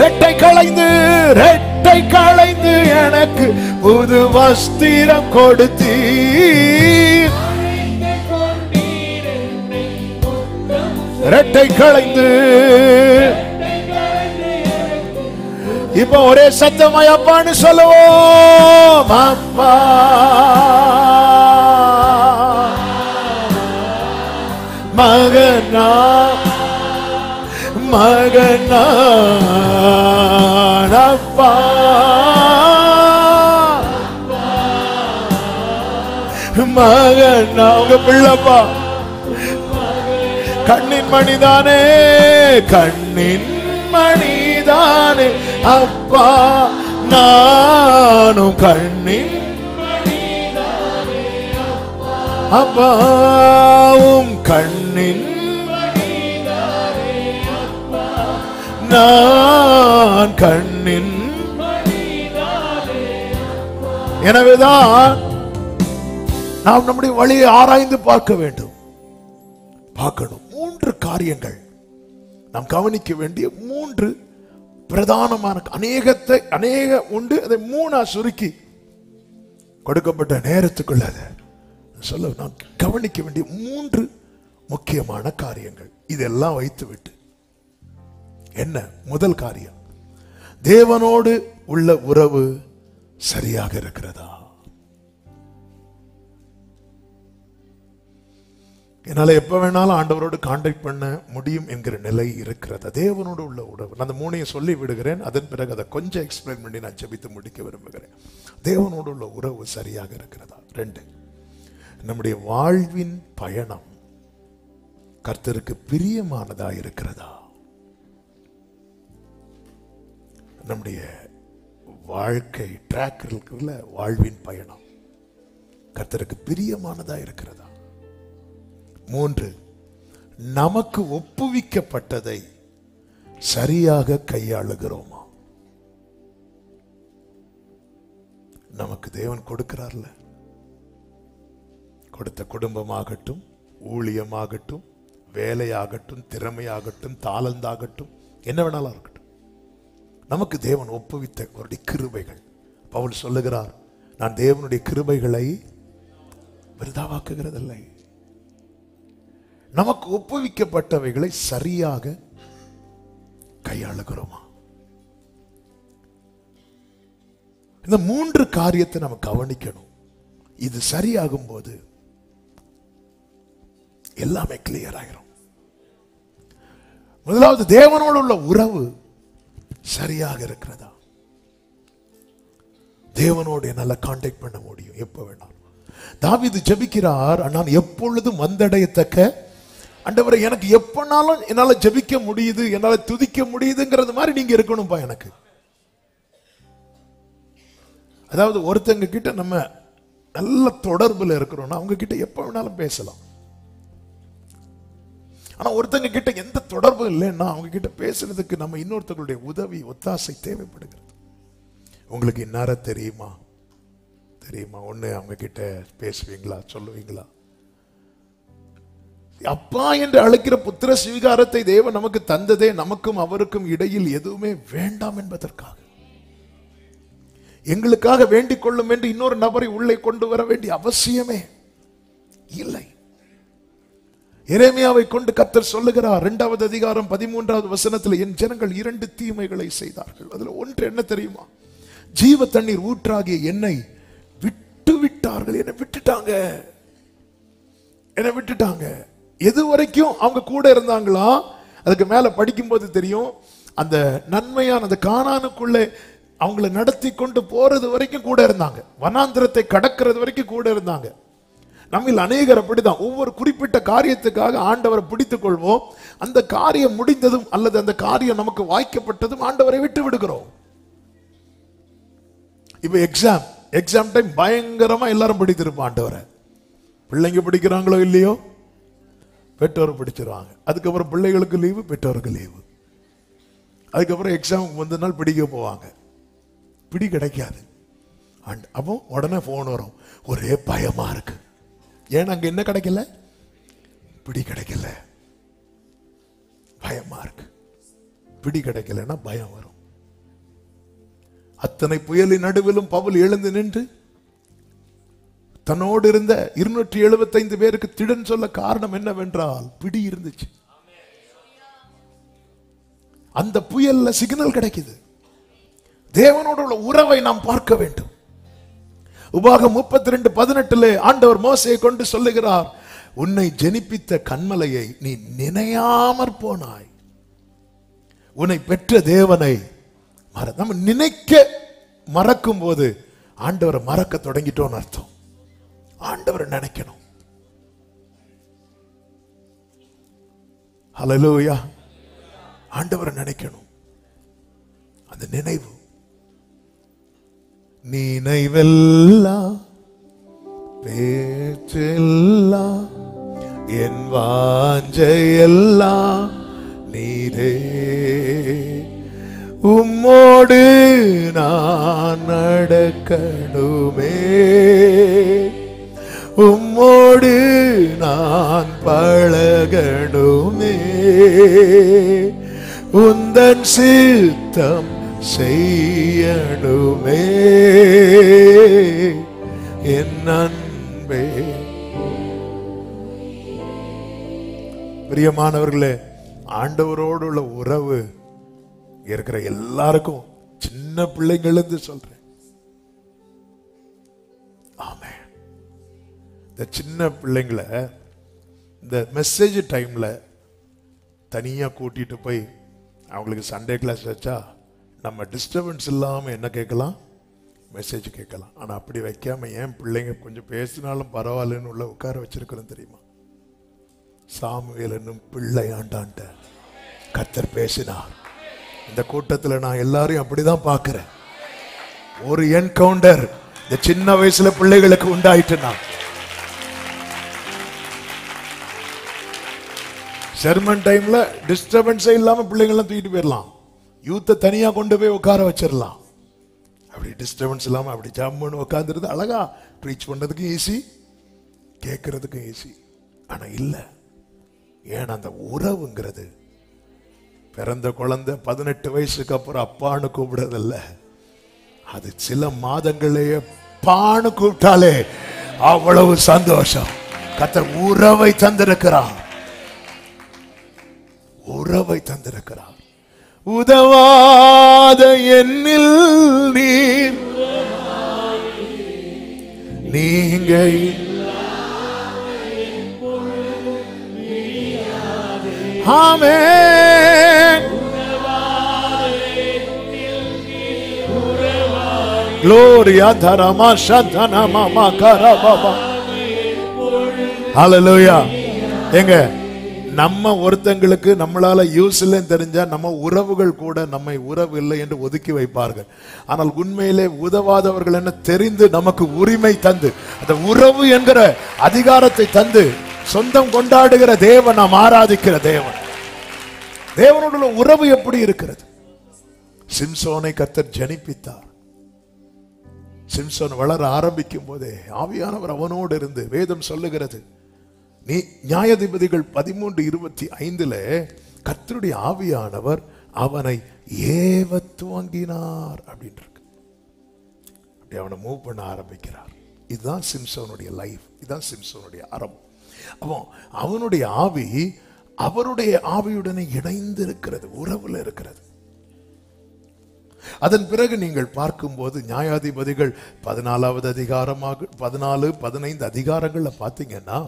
ரெட்டை களைந்து எனக்கு புது வஸ்திரம் கொடுத்தீர். ரெட்டை களைந்து இப்ப ஒரே சத்தமாய் அப்பான்னு சொல்லுவோம். அப்பா மகனா மகனா அப்பா மகனா உங்க பிள்ளைப்பா. கண்ணின் மணிதானே, கண்ணின் மணிதானே அப்பா, நானும் கண்ணின் அப்பாவும் கண்ணின் நான் கண்ணின். எனவேதான் நாம் நம்முடைய வழியை ஆராய்ந்து பார்க்க வேண்டும், பார்க்கணும். 3 காரியங்கள் நாம் கவனிக்க வேண்டிய 3 பிரதானமான, அநேக உண்டு. அதை 3 சுருக்கி கொடுக்கப்பட்ட நேரத்துக்குள்ள சொல்ல நாம் கவனிக்க வேண்டிய 3 முக்கியமான காரியங்கள். இதெல்லாம் வைத்துவிட்டு என்ன? முதல் காரியம், தேவனோடு உள்ள உறவு சரியாக இருக்கிறதா? என்னால எப்ப வேணாலும் ஆண்டவரோடு கான்டாக்ட் பண்ண முடியும் என்கிற நிலை இருக்கிறதா? தேவனோடு உள்ள உறவு. நான் அந்த 3ஐயும் சொல்லி விடுகிறேன், அதன் பிறகு அதை கொஞ்சம் எக்ஸ்பிளைன் பண்ணி நான் ஜெபித்து முடிக்க விரும்புகிறேன். தேவனோடு உள்ள உறவு சரியாக இருக்கிறதா? 2, நம்முடைய வாழ்வின் பயணம் கர்த்தருக்கு பிரியமானதா இருக்கிறதா? நம்முடைய வாழ்க்கை ட்ராக் இருக்குல்ல, வாழ்வின் பயணம் கர்த்தருக்கு பிரியமானதா இருக்கிறதா? 3, நமக்கு ஒப்புவிக்கப்பட்டதை சரியாக கையாளுகிறோமா? நமக்கு தேவன் கொடுக்கிறார்ல, கொடுத்த குடும்பமாகட்டும், ஊழியமாகட்டும், வேலையாகட்டும், திறமையாகட்டும், தாளந்தாகட்டும், என்ன வேணாலும் இருக்கட்டும், நமக்கு தேவன் ஒப்புவித்த அவருடைய கிருபைகள். பவுல் சொல்லுகிறார், நான் தேவனுடைய கிருபைகளை விருதாவாக்குகிறதில்லை. நமக்கு ஒப்புவிக்கப்பட்டவைகளை சரியாக கையாளுகிறோமா? இந்த 3 காரியத்தை நம்ம கவனிக்கணும். இது சரியாகும் போது எல்லாமே கிளியர் ஆகிரும். முதலாவது, தேவனோடு உள்ள உறவு சரியாக இருக்கிறதா? தேவனோடு என்னால கான்டாக்ட் பண்ண முடியும் எப்ப வேணாலும். தாவீது ஜெபிக்கிறார், நான் எப்பொழுதும் வந்தடையத்தக்க ஆண்டவரே, எனக்கு எப்பனாலும் என்னால ஜெபிக்க முடியுது, என்னால துதிக்க முடியுதுங்கிறது மாதிரி நீங்க இருக்கணும்பா எனக்கு. அதாவது ஒருத்தங்க கிட்ட நம்ம நல்ல தொடர்புல இருக்கிறோம்னா அவங்க கிட்ட எப்ப வேணாலும் பேசலாம். ஆனா ஒருத்தங்க கிட்ட எந்த தொடர்பும் இல்லைன்னா அவங்க கிட்ட பேசுறதுக்கு நம்ம இன்னொருத்தங்களுடைய உதவி ஒத்தாசை தேவைப்படுகிறது. உங்களுக்கு இன்னார தெரியுமா ஒண்ணு அவங்க கிட்ட பேசுவீங்களா, சொல்லுவீங்களா? அப்பா என்று அழைக்கிற புத்திர ஸ்வீகாரத்தை தேவன் நமக்கு தந்ததே நமக்கும் அவருக்கும் இடையில் எதுவுமே வேண்டாம் என்பதற்காக. எங்களுக்காக வேண்டிக் கொள்ளும் என்று இன்னொரு நபரை உள்ளே கொண்டு வர வேண்டிய அவசியமே இல்லை. எரேமியாவை கொண்டு கர்த்தர் சொல்லுகிறார் 2வது அதிகாரம் 13வது வசனத்தில், என் ஜனங்கள் 2 தீமைகளை செய்தார்கள். அதுல ஒன்று என்ன தெரியுமா? ஜீவ தண்ணீர் ஊற்றாகிய என்னை விட்டு விட்டார்கள். என்னை விட்டுட்டாங்க. எது வரைக்கும் அவங்க கூட இருந்தாங்களா? அதுக்கு மேல படிக்கும் போது தெரியும், அந்த நன்மையான அந்த கானானுக்குள்ளே அவங்களை நடத்தி கொண்டு போறது வரைக்கும் கூட இருந்தாங்க. வனாந்திரத்தை கடக்கிறது வரைக்கும் கூட இருந்தாங்க. நம்மில் அநேகர் அப்படிதான். ஒவ்வொரு குறிப்பிட்ட காரியத்துக்காக ஆண்டவரை பிடித்துக் கொள்வோம். அந்த காரியம் முடிந்ததும் அல்லது அந்த காரியம் நமக்கு வாய்க்கப்பட்டதும் ஆண்டவரை விட்டு விடுகிறோம். இப்ப எக்ஸாம் டைம் பயங்கரமா எல்லாரும் பிடித்திருப்போம் ஆண்டவரை. பிள்ளைங்க பிடிக்கிறாங்களோ இல்லையோ, பெற்றோர் பிடிச்சிருவாங்க. அதுக்கப்புறம் பிள்ளைகளுக்கு லீவு, பெற்றோருக்கு லீவு. அதுக்கப்புறம் எக்ஸாம் வந்த நாள் பிடிக்க போவாங்க. பிடி கிடைக்காது. அப்போ உடனே போன் வரும், ஒரே பயமா இருக்கு. ஏன்னா அங்க என்ன கிடைக்கல? பிடி கிடைக்கல. பயமா இருக்கு. பிடி கிடைக்கலன்னா பயம் வரும். அத்தனை புயலின் நடுவிலும் பவுல் எழுந்து நின்று தன்னோடு இருந்த 275 பேருக்கு திடன் சொல்ல காரணம் என்னவென்றால் பிடி இருந்துச்சு. அந்த புயல்ல சிக்னல் கிடைக்குது. தேவனோடு உள்ள உறவை நாம் பார்க்க வேண்டும். உபாகம் 32:18 ஆண்டவர் மோசேயை கொண்டு சொல்லுகிறார், உன்னை ஜெனிப்பித்த கன்மலையை நீ நினையாமற் போனாய், உன்னை பெற்ற தேவனை நம்ம நினைக்க மறக்கும் போது ஆண்டவரை மறக்க தொடங்கிட்டோம்னு அர்த்தம். ஆண்டவரை நினைக்கணும். ஹல்லேலூயா. ஆண்டவரை நினைக்கணும். அந்த நினைவு, நினைவெல்லாம் பேச்செல்லாம் என் வாஞ்சையெல்லாம் நீரே, உம்மோடு நான் நடக்கணுமே, உம்மோடு நான் பழகணுமே, உந்தன் சித்தம் செய்யணுமே என் அன்பே. பிரியமானவர்களே, ஆண்டவரோடு உள்ள உறவு இருக்கிற எல்லாருக்கும், சின்ன பிள்ளைங்களுக்கு சொல்றேன், ஆமே, இந்த சின்ன பிள்ளைங்களை இந்த மெசேஜ் டைம்ல தனியா கூட்டிட்டு போய் அவங்களுக்கு சண்டே கிளாஸ் வச்சா நம்ம டிஸ்டர்பன்ஸ் இல்லாமல் என்ன கேட்கலாம்? மெசேஜ் கேட்கலாம். ஆனால் அப்படி வைக்காம ஏன் பிள்ளைங்க கொஞ்சம் பேசினாலும் பரவாயில்லன்னு உள்ள உட்கார வச்சிருக்கிறோம் தெரியுமா? சாமுவேல் என்னும் பிள்ளை ஆண்டான்ட்ட கர்த்தர் பேசினார். இந்த கூட்டத்தில் நான் எல்லாரையும் அப்படிதான் பார்க்கிறேன். ஒரு என்கவுண்டர் இந்த சின்ன வயசுல பிள்ளைகளுக்கு உண்டாயிட்டுனா, செர்மன் டைம்ல டிஸ்டர்பன்ஸே இல்லாம பிள்ளைங்கள்லாம் தூக்கிட்டு போயிடலாம். யூத்தை தனியா கொண்டு போய் உட்கார வச்சிடலாம். அப்படி டிஸ்டர்பன்ஸ் இல்லாம அப்படி ஜம்முன்னு உட்காந்துருந்து அழகா ப்ரீச் பண்ணதுக்கும் ஈஸி, கேட்கறதுக்கும் ஈஸி. ஆனா இல்ல, ஏன்னா அந்த உறவுங்கிறது பிறந்த குழந்தை 18 வயசுக்கு அப்புறம் அப்பான்னு கூப்பிடுறதில்ல, அது சில மாதங்களே பான்னு கூப்பிட்டாலே அவ்வளவு சந்தோஷம். கர்த்தர் உறவை தந்திருக்கிறார், உறவை தந்திருக்கிறார். உதவாத என்னில் நீங்க ஆமென். Gloria dharama shadana mama karababa. Hallelujah. எங்க நம்ம ஒருத்தங்களுக்கு நம்மளால யூஸ் இல்லைன்னு தெரிஞ்சா நம்ம உறவுகள் கூட நம்மை உறவு இல்லை என்று ஒதுக்கி வைப்பார்கள். ஆனால் உண்மையிலே உதவாதவர்கள் என்ன தெரிந்து நமக்கு உரிமை தந்து அந்த உறவு என்கிற அதிகாரத்தை தந்து சொந்தம் கொண்டாடுகிற தேவன், நாம் ஆராதிக்கிற தேவன். தேவனோட உறவு எப்படி இருக்கிறது? சிம்சோனை கர்த்தர் ஜனிப்பித்தார். சிம்சோன் வளர ஆரம்பிக்கும் போதே ஆவியானவர் அவனோடு இருந்து, வேதம் சொல்லுகிறது, நீ நியாயாதிபதிகள் 13:25 கர்த்தருடைய ஆவியானவர் அவனை ஏவ துவங்கினார் அப்படின்னு இருக்கு. அப்படி அவனை மூவ் பண்ண ஆரம்பிக்கிறார். இதுதான் சிம்சோனுடைய லைஃப், இதுதான் சிம்சோனுடைய ஆரம்பம். அவனுடைய ஆவி அவருடைய ஆவியுடனே இணைந்து இருக்கிறது, உறவுல இருக்கிறது. அதன் பிறகு நீங்கள் பார்க்கும்போது நியாயாதிபதிகள் 14வது அதிகாரமாக 14, 15 அதிகாரங்கள்ல பார்த்தீங்கன்னா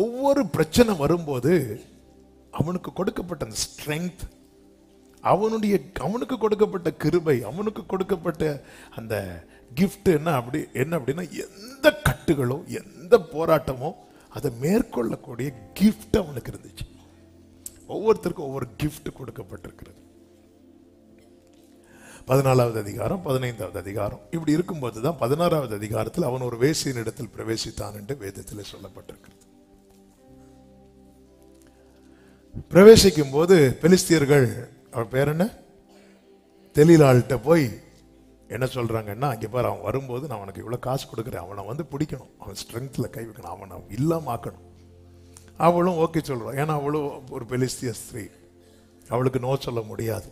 ஒவ்வொரு பிரச்சனை வரும்போது அவனுக்கு கொடுக்கப்பட்ட அந்த ஸ்ட்ரெங்க், அவனுக்கு கொடுக்கப்பட்ட கிருபை, அவனுக்கு கொடுக்கப்பட்ட அந்த கிஃப்ட் என்ன அப்படின்னா எந்த கட்டுகளோ எந்த போராட்டமோ அதை மேற்கொள்ளக்கூடிய கிஃப்ட் அவனுக்கு இருந்துச்சு. ஒவ்வொருத்தருக்கும் ஒவ்வொரு கிஃப்ட் கொடுக்கப்பட்டிருக்கிறது. 14வது அதிகாரம் 15வது அதிகாரம் இப்படி இருக்கும்போது தான் 16வது அதிகாரத்தில் அவன் ஒரு வேசியின் இடத்தில் பிரவேசித்தான் என்று வேதத்தில் சொல்லப்பட்டிருக்கிறது. பிரவேசிக்கும் போது பெலிஸ்தியர்கள், அவன் பேர் என்ன, தெலீலாள்கிட்ட போய் என்ன சொல்றாங்கன்னா, அங்கே பாரு, அவன் வரும்போது நான் அவனுக்கு இவ்வளோ காசு கொடுக்குறேன், அவனை வந்து பிடிக்கணும், அவன் ஸ்ட்ரென்த்ல கை வைக்கணும், அவனை இல்லாம ஆக்கணும். அவளும் ஓகே சொல்றான். ஏன்னா அவளும் ஒரு பெலிஸ்திய ஸ்திரீ, அவளுக்கு நோ சொல்ல முடியாது.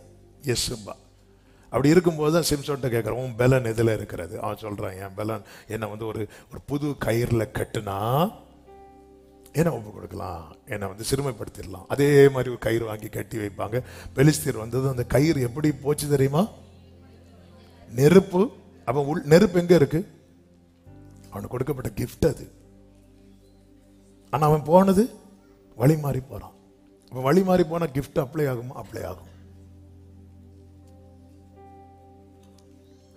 எஸ்பா. அப்படி இருக்கும்போது தான் சிம்சோன்ட்ட கேட்குறான், உன் பெலன் எதில் இருக்கிறது? அவன் சொல்றான், என் பெலன் என்னை வந்து ஒரு புது கயிறுல கட்டுனா என்ன ஒப்பு கொடுக்கலாம், என்னை வந்து சிறுமைப்படுத்திடலாம். அதே மாதிரி ஒரு கயிறு வாங்கி கட்டி வைப்பாங்க. பெலிஸ்தியர் வந்தது, அந்த கயிறு எப்படி போச்சு தெரியுமா? நெருப்பு. அவன் நெருப்பு எங்க இருக்கு? அவனுக்கு கொடுக்கப்பட்ட கிஃப்ட் அது. ஆனா அவன் போனது வழி மாறி போறான். அவன் வழி மாறி போனா கிஃப்ட் அப்ளை ஆகுமா? அப்ளை ஆகும்.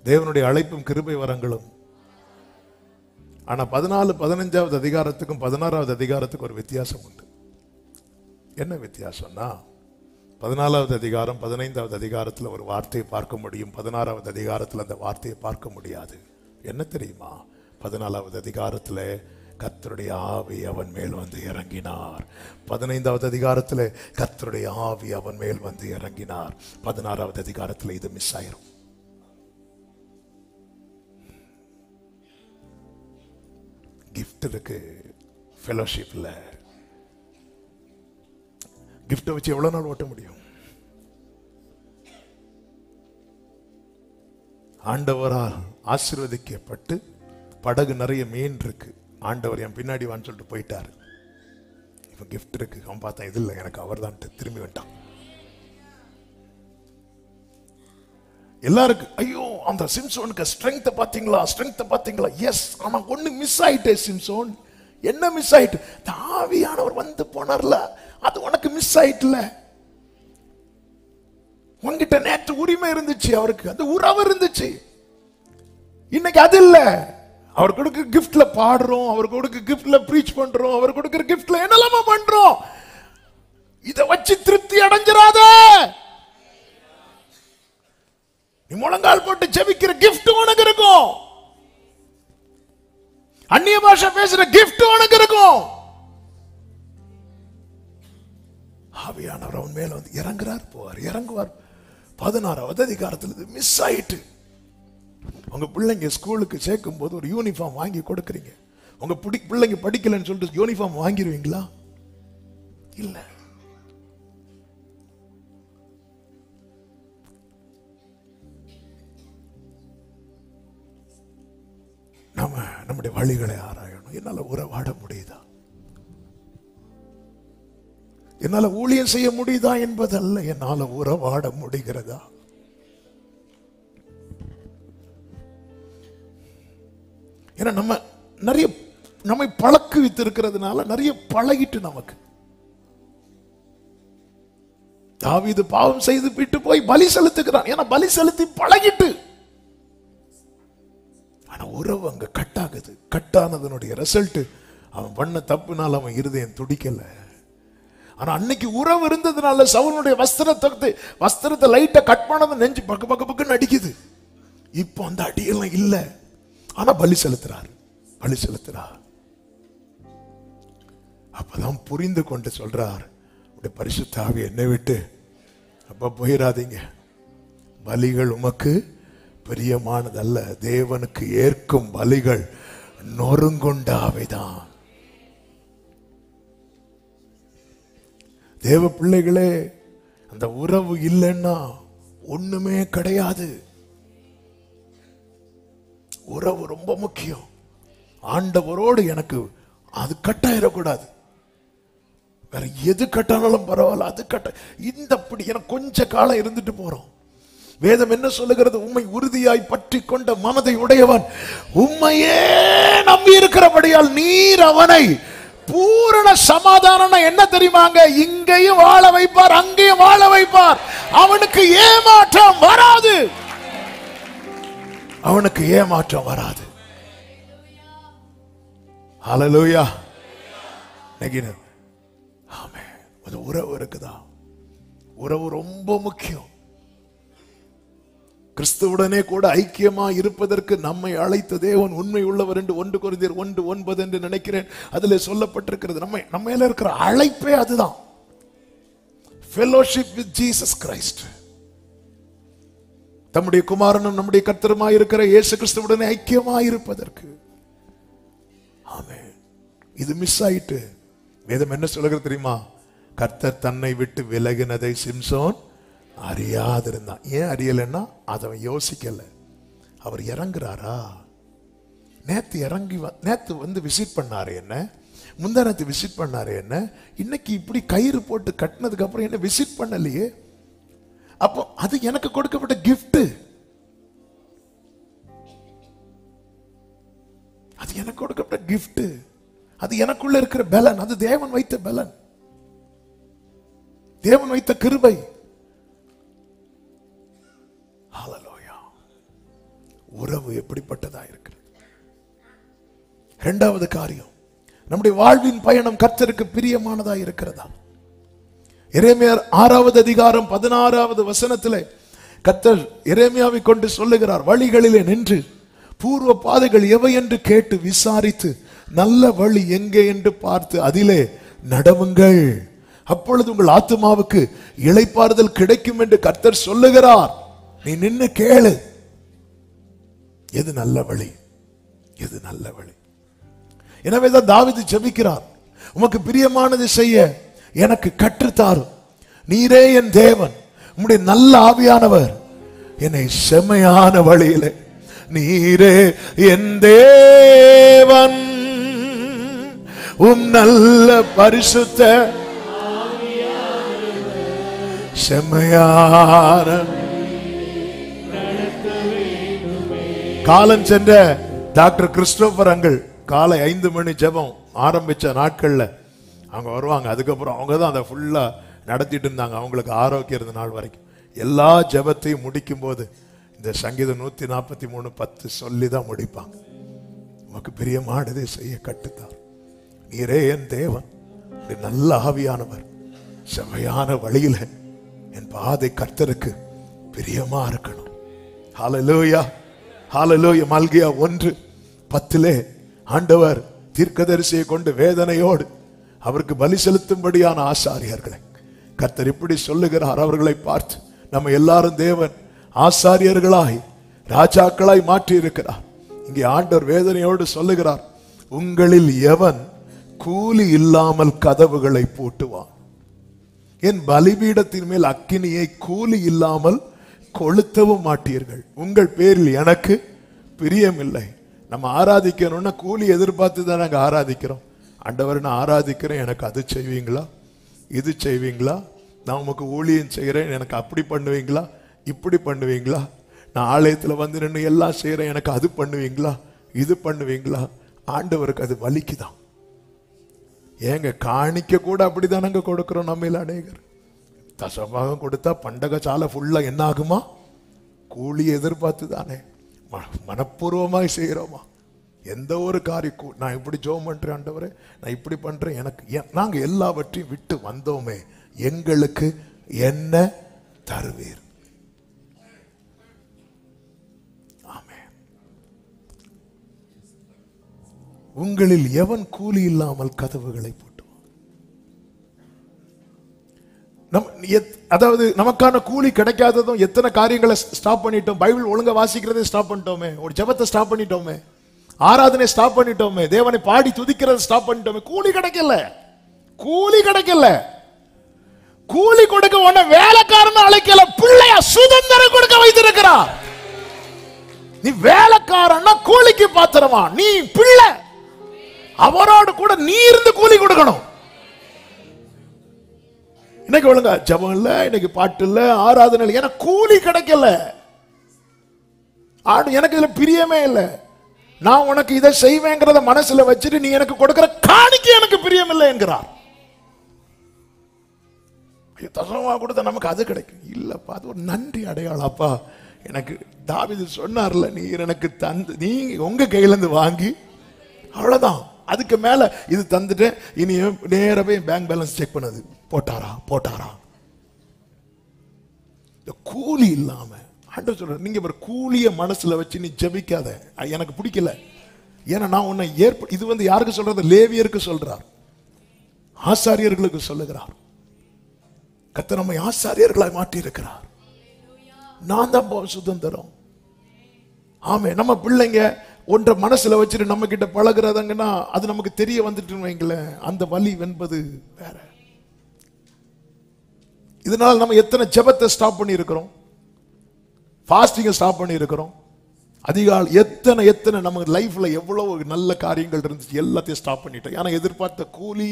தேவனுடைய அழைப்பும் கிருபை வரங்களும். ஆனா 14, 15வது அதிகாரத்துக்கும் 16வது அதிகாரத்துக்கும் ஒரு வித்தியாசம் உண்டு. என்ன வித்தியாசம்னா, 14வது அதிகாரம் 15வது அதிகாரத்தில் ஒரு வார்த்தையை பார்க்க முடியும், 16வது அதிகாரத்தில் அந்த வார்த்தையை பார்க்க முடியாது. என்ன தெரியுமா? 14வது அதிகாரத்தில் கர்த்தருடைய ஆவி அவன் மேல் வந்து இறங்கினார். 15வது அதிகாரத்தில் கர்த்தருடைய ஆவி அவன் மேல் வந்து இறங்கினார். 16வது அதிகாரத்தில் இது மிஸ் ஆயிரும். கிஃப்ட் இருக்கு, ஃபெலோஷிப் இல்ல. கிஃப்ட்டை வச்சு எவ்வளவு நாள் ஓட்ட முடியும்? ஆண்டவரால் ஆசீர்வதிக்கப்பட்டு படகு நிறைய மீன் இருக்கு. ஆண்டவர் என் பின்னாடி வான்னு சொல்லிட்டு போயிட்டாரு. இப்ப கிஃப்ட் இருக்கு. அவன் பார்த்தான், இது இல்லை எனக்கு, அவர் தான் திரும்பி வந்துட்டான். எல்லாருக்கும் ஐயோ அந்த சிம்சோனுக்கு ஸ்ட்ரெங்த் பாத்தீங்களா, ஸ்ட்ரெங்த் பாத்தீங்களா? எஸ். ஆனா ஒண்ணு மிஸ் ஆயிட்டே சிம்சோன். என்ன மிஸ் ஆயிட்டு? ஆவியானவர் வந்து போனார்ல, அது உனக்கு மிஸ் ஆயிட்டுல. உன்கிட்ட நேற்று உரிமை இருந்துச்சு, அவருக்கு அந்த உறவு இருந்துச்சு, இன்னைக்கு அது இல்ல. அவர் கொடுக்க கிஃப்ட்ல பாடுறோம், அவர் கொடுக்க கிஃப்ட்ல பிரீச் பண்றோம், அவர் கொடுக்கிற கிஃப்ட்ல என்னெல்லாம பண்றோம். இதை வச்சு திருப்தி அடைஞ்சிராத. நீ முழங்கால் போட்டு ஜெபிக்கிற கிஃப்ட் உனக்கு இருக்கும், அந்நிய பாஷை பேசுற கிஃப்ட் உனக்கு இருக்கும். ஆவியானவர் அவன் மேல வந்து இறங்குறார், போவார், இறங்குவார். 16வது அதிகாரத்தில் இது மிஸ் ஆயிட்டு. உங்க பிள்ளைங்க ஸ்கூலுக்கு சேர்க்கும் போது ஒரு யூனிஃபார்ம் வாங்கி கொடுக்குறீங்க. உங்க பிள்ளைங்க படிக்கலன்னு சொல்லிட்டு யூனிஃபார்ம் வாங்கிடுவீங்களா? இல்ல. நம்முடைய வழிகளை ஆராயணும். என்னால உறவாட முடியுதா, என்னால ஊழியம் செய்ய முடியுதா என்பதல்ல, என்னால உறவாட முடிகிறதா? ஏன்னா நம்ம நிறைய நம்மை பழக்கு வைத்திருக்கிறதுனால நிறைய பழகிட்டு நமக்கு. தாவீது பாவம் செய்து விட்டு போய் பலி செலுத்துகிறான், ஏன்னா பலி செலுத்தி பழகிட்டு. ஆனா உறவு அங்க கட்டாகுது. கட்டானதனுடைய ரிசல்ட், அவன் பண்ண தப்புனால அவன் இருதயம் துடிக்கல. ஆனா அன்னைக்கு உறவு இருந்ததுனால சவுலுடைய வஸ்திரத்தை லைட்டா கட் பண்ணது நெஞ்சு பக்கு பக்கு பக்குன்னு அடிக்குது. இப்போ அந்த அடியெல்லாம் இல்ல. ஆனா பலி செலுத்துறார். அப்பதான் புரிந்து கொண்டு சொல்றார், பரிசுத்த ஆவி என்னை விட்டு அப்ப போயிடாதீங்க. பலிகள் உமக்கு பிரியமானதல்ல. தேவனுக்கு ஏற்கும் பலிகள் நொறுங்குண்டாவைதான். தேவ பிள்ளைகளே, அந்த உறவு இல்லைன்னா ஒண்ணுமே கிடையாது. உறவு ரொம்ப முக்கியம். ஆண்டவரோடு எனக்கு அது கட்டாயிடக்கூடாது. வேற எது கட்டானாலும் பரவாயில்ல, அது கட்ட இந்த அப்படி எனக்கு கொஞ்ச காலம் இருந்துட்டு போறோம். வேதம் என்ன சொல்லுகிறது? உம்மை உறுதியாய் பற்றி கொண்ட மனதை உடையவன் உம்மையே நம்பி இருக்கிறபடியால் நீர் அவனை பூரண சமாதானம். என்ன தெரியுமாங்க? இங்கேயும் வாழ வைப்பார், அங்கேயும் வாழ வைப்பார். அவனுக்கு ஏமாற்றம் வராது. அவனுக்கு ஏமாற்றம் வராது. ஹல்லேலூயா. ஆமென். அது உறவு இருக்குதா? உறவு ரொம்ப முக்கியம். கிறிஸ்துவுடனே கூட ஐக்கியமா இருப்பதற்கு நம்மை அழைத்த தேவன் உண்மை உள்ளவர் என்று 1 கொரிந்தியர் 1:9 என்று நினைக்கிறேன் அதிலே சொல்லப்பட்டிருக்கிறது. நம்ம மேல இருக்கிற அழைப்பே அதுதான். Fellowship with Jesus Christ. தம்முடைய குமாரனும் நம்முடைய கர்த்தருமாய் இருக்கிற இயேசு கிறிஸ்துவுடனே ஐக்கியமாய் இருப்பதற்கு. ஆமென். இது மிஸ் ஆயிட்டு வேதம் என்ன சொல்லுகிறது தெரியுமா? கர்த்தர் தன்னை விட்டு விலகினதை சிம்சோன் அறியாதிருந்தான். ஏன் அறியலைன்னா அதை யோசிக்கல. அவர் இறங்குறாரா? நேத்து வந்து விசிட் பண்ணாரு என்ன, முந்தானத்து விசிட் பண்ணாரு என்ன, இன்னைக்கு இப்படி கயிறு போட்டு கட்டினதுக்கு அப்புறம் என்ன விசிட் பண்ணலையே. அப்போ அது எனக்கு கொடுக்கப்பட்ட கிஃப்ட். அது எனக்கு கொடுக்கப்பட்ட கிஃப்ட். அது எனக்குள்ள இருக்கிற பலன். அது தேவன் வைத்த பலன், தேவன் வைத்த கிருபை. ஹல்லேலூயா. உறவு எப்படிப்பட்டதா இருக்கிறது? இரண்டாவது காரியம், நம்முடைய வாழ்வின் பயணம் கர்த்தருக்கு பிரியமானதா இருக்கிறதா? எரேமியா 6வது அதிகாரம் 16வது வசனத்திலே கர்த்தர் எரேமியாவை கொண்டு சொல்லுகிறார், வழிகளிலே நின்று பூர்வ பாதைகள் எவை என்று கேட்டு விசாரித்து நல்ல வழி எங்கே என்று பார்த்து அதிலே நடவுங்கள். அப்பொழுது உங்கள் ஆத்துமாவுக்கு இளைப்பாறுதல் கிடைக்கும் என்று கர்த்தர் சொல்லுகிறார். நீ நின்னு கேளு, எது நல்ல வழி, எது நல்ல வழி. எனவேதான் தாவீது ஜெபிக்கிறார், உமக்கு பிரியமானது செய்ய எனக்கு கற்றுத்தாரும். நீரே என் தேவன், உம்முடைய நல்ல ஆவியானவர் என்னை செம்மையான வழியிலே. நீரே என் தேவன், உம் நல்ல பரிசுத்த செம்மையான. காலம் சென்ற டாக்டர் கிறிஸ்டோபர் அங்கிள் காலை 5 மணி ஜெபம் ஆரம்பிச்ச நாட்கள்ல அவங்க வருவாங்க. அதுக்கப்புறம் அவங்க தான் அதை ஃபுல்லா நடத்திட்டு இருந்தாங்க. அவங்களுக்கு ஆரோக்கியம் இருந்த நாள் வரைக்கும் எல்லா ஜெபத்தையும் முடிக்கும் போது இந்த சங்கீதம் 143:10 சொல்லி தான் முடிப்பாங்க. உமக்கு பிரியமானதை செய்ய கட்டுத்தார். நீரே என் தேவன், நல்ல ஆவியானவர், செம்மையான வழியில என் பாதை கர்த்தருக்கு பிரியமா இருக்கணும். ஹல்லேலூயா, ஹல்லேலூயா. மல்கியா 1:10 ஆண்டவர் தீர்க்கதரிசியை கொண்டு வேதனையோடு அவருக்கு பலி செலுத்தும்படியான ஆசாரியர்களை கர்த்தர் இப்படி சொல்லுகிறார். அவர்களை பார்த்து நம்ம எல்லாரும் தேவன் ஆசாரியர்களாய் ராஜாக்களாய் மாற்றி இருக்கிறார். இங்கே ஆண்டவர் வேதனையோடு சொல்லுகிறார், உங்களில் எவன் கூலி இல்லாமல் கதவுகளை பூட்டுவான்? என் பலிபீடத்தின் மேல் அக்கினியை கூலி இல்லாமல் கொளுத்தவும் மாட்டீர்கள். உங்கள் பேரில் எனக்கு பிரியமில்லை. நம்ம ஆராதிக்கணும்னா கூலி எதிர்பார்த்து தான் நாங்க ஆராதிக்கிறோம். ஆண்டவர் நான் ஆராதிக்கிறேன், எனக்கு அது செய்வீங்களா, இது செய்வீங்களா, நான் உமக்கு ஊழியம் செய்கிறேன், எனக்கு அப்படி பண்ணுவீங்களா, இப்படி பண்ணுவீங்களா, நான் ஆலயத்தில் வந்து நின்று எல்லாம் செய்கிறேன், எனக்கு அது பண்ணுவீங்களா, இது பண்ணுவீங்களா? ஆண்டவருக்கு அது வலிக்குதான். ஏங்க காணிக்க கூட அப்படிதானங்க கொடுக்கிறோம். நம்ம அநேகர் தசபாகம் கொடுத்தா பண்டக சாலை ஃபுல்லா என்ன ஆகுமா? கூலி எதிர்பார்த்து தானே மனப்பூர்வமாய் செய்கிறோமா? எந்த ஒரு காரியம் நான் இப்படி ஜெபம் பண்றேன் ஆண்டவரே, நான் இப்படி பண்றேன், எனக்கு நாங்க எல்லாவற்றையும் விட்டு வந்தோமே, எங்களுக்கு என்ன தருவீர்? ஆமென். உங்களில் எவன் கூலி இல்லாமல் கதவுகளை போட்டுவான்? அதாவது நமக்கான கூலி கிடைக்காததும் எத்தனை காரியங்களை ஸ்டாப் பண்ணிட்டோம். பைபிள் ஒழுங்கா வாசிக்கிறதே ஸ்டாப் பண்ணிட்டோமே, ஒரு ஜெபத்தை ஸ்டாப் பண்ணிட்டோமே, ஆராதனை ஸ்டாப் பண்ணிட்டோமே, தேவனை பாடி துதிக்கிறத ஸ்டாப் பண்ணிட்டோமே. கூலி கிடைக்கல, கூலி கிடைக்கல. கூலி கொடுக்க உடனே வேலைக்காரன் அழைக்கல, பிள்ளையா சுதந்திரம் கொடுக்க வைத்திருக்கிறார். நீ வேலைக்காரன்னா கூலிக்கு பாத்திரமா? நீ பிள்ளை, அவரோடு கூட நீ இருந்து கூலி கொடுக்கணும். இன்னைக்கு ஒழுங்கா ஜபம் இல்ல, இன்னைக்கு பாட்டு இல்ல, ஆராதனை இல்லை, எனக்கு கூலி கிடைக்கல, எனக்கு இதுல பிரியமே இல்லை, நான் உனக்கு இதை செய்வேங்கிறத மனசுல வச்சுட்டு நீ எனக்கு கொடுக்கிற காணிக்கு எனக்கு பிரியம் இல்லை என்கிறார். தசமா கொடுத்த நமக்கு அது கிடைக்கும் இல்லப்பா, அது ஒரு நன்றி அடையாளம். அப்பா எனக்கு தாவீது சொன்னார்ல, நீர் எனக்கு தந்து, நீ உங்க கையில இருந்து வாங்கி அவ்வளவுதான், அதுக்கு மேல இது தந்துட்டு இனி நேரவே பேங்க் பேலன்ஸ் செக் பண்ணது, போட்டாரா. கூலி இல்லாம ஆண்டவர் சொல்ற, நீங்க ஒரு கூலிய மனசுல வச்சு நீ ஜெபிக்காத, எனக்கு பிடிக்கல. ஏன்னா நான் உன்னை இது வந்து யாருக்கு சொல்றது? லேவியருக்கு சொல்றார், ஆசாரியர்களுக்கு சொல்லுகிறார். கர்த்தர் நம்மை ஆசாரியர்களாய் மாற்றி இருக்கிறார். நான் தான் சுதந்திரம். ஆமே, நம்ம பிள்ளைங்க ஒன்றை மனசுல வச்சுட்டு நம்ம கிட்ட பழகுறதுங்கன்னா அது நமக்கு தெரிய வந்துட்டு வைங்களேன், அந்த வலி என்பது வேற. இதனால நம்ம எத்தனை ஜெபத்தை ஸ்டாப் பண்ணி இருக்கிறோம், ஃபாஸ்டிங்கை ஸ்டாப் பண்ணி இருக்கிறோம், அதிகாலை எத்தனை நம்ம லைஃப்ல எவ்வளவு நல்ல காரியங்கள் இருந்துச்சு எல்லாத்தையும் ஸ்டாப் பண்ணிட்டோம். ஏன்னா எதிர்பார்த்த கூலி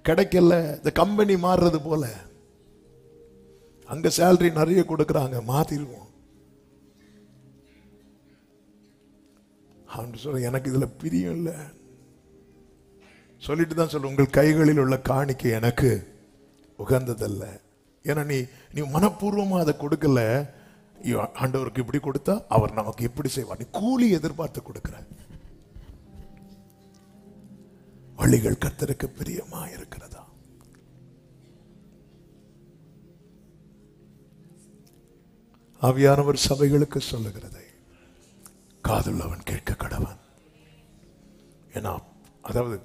கிடைக்கல. இந்த கம்பெனி மாறுறது போல, அங்க சேலரி நிறைய கொடுக்கறாங்க, மாத்திடுவோம். எனக்கு இதுல பிரியம் இல்லை சொல்லிட்டு தான் சொல்ல, உங்கள் கைகளில் உள்ள காணிக்கை எனக்கு உகந்ததல்ல. ஏன்னா நீ மனப்பூர்வமா அதை கொடுக்கல, ஆண்டவருக்கு இப்படி கொடுத்தா அவர் நமக்கு எப்படி செய்வார், நீ கூலி எதிர்பார்த்து கொடுக்கிற. வழிகள் கர்த்தருக்கு பிரியமா இருக்கிறதா? ஆவியானவர் சபைகளுக்கு சொல்லுகிறதை காதுள்ளவன் கேட்க கடவன். ஏன்னா அதாவது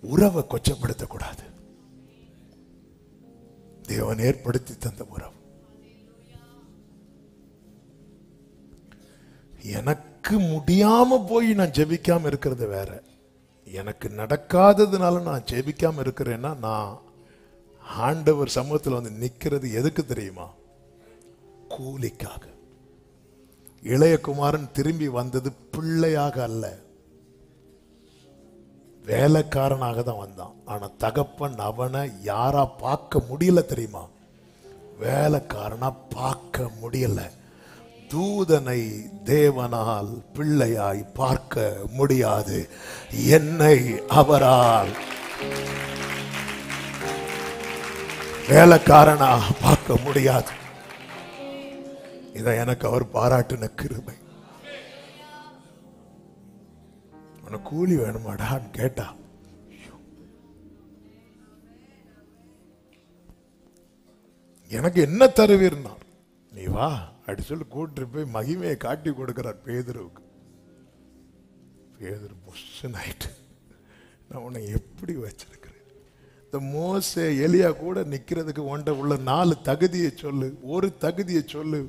உறவை கொச்சப்படுத்தக்கூடாது. தேவன் ஏற்படுத்தி தந்த உறவு. எனக்கு முடியாம போய் நான் ஜெபிக்காம இருக்கிறது வேற, எனக்கு நடக்காததுனால நான் ஜெபிக்காம இருக்கிறேன்னா நான் ஆண்டவர் சமூகத்தில் வந்து நிக்கிறது எதுக்கு தெரியுமா? கூலிக்காக. இளையகுமாரன் திரும்பி வந்தது பிள்ளையாக அல்ல, வேலைக்காரனாக தான் வந்தான். ஆனா தகப்பன் அவனை யாரா பார்க்க முடியல தெரியுமா? வேலைக்காரனா பார்க்க முடியல. தூதனை தேவனால் பிள்ளையாய் பார்க்க முடியாது, என்னை அவரால் வேலைக்காரனா பார்க்க முடியாது. இதை எனக்கு அவர் பாராட்டின கிருபை. உனக்கு கூலி வேணுமாடான்னு கேட்டா, எனக்கு என்ன தருவீர்னார். நீ வா அப்படி சொல்லி கூட்டு போய் மகிமையை காட்டி கொடுக்கிறார் பேதுருவுக்கு. பேதுரு பொஷன் ஆயிட்டு, நான் உன்னை எப்படி வச்சிருக்கிறேன். இந்த மோசே எலியா கூட நிக்கிறதுக்கு ஒன்றை உள்ள 4 தகுதியை சொல்லு, ஒரு தகுதியை சொல்லு.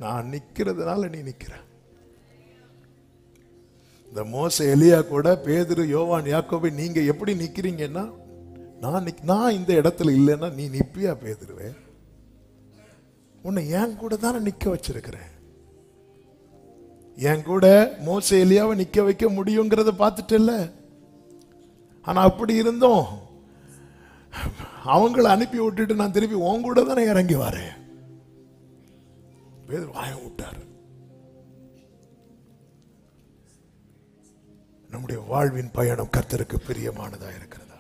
நான் நிக்கிறதுனால நீ நிக்கிற. இந்த மோசே எலியா கூட பேதுரு யோவான் யாக்கோபு நீங்க எப்படி நிக்கிறீங்கன்னா, நான் இந்த இடத்துல இல்லைன்னா நீ நிப்பியா பேதுருவே? உன்னை என் கூட தானே நிக்க வச்சிருக்கிறேன். என் கூட மோசே எலியாவை நிக்க வைக்க முடியுங்கிறத பார்த்துட்டு இல்ல. ஆனா அப்படி இருந்தோம் அவங்கள அனுப்பி விட்டுட்டு நான் திருப்பி உன் கூட தானே இறங்கி வரேன். பேதுரு வாயம் விட்டாரு. நம்முடைய வாழ்வின் பயணம் கர்த்தருக்கு பிரியமானதா இருக்கிறதா?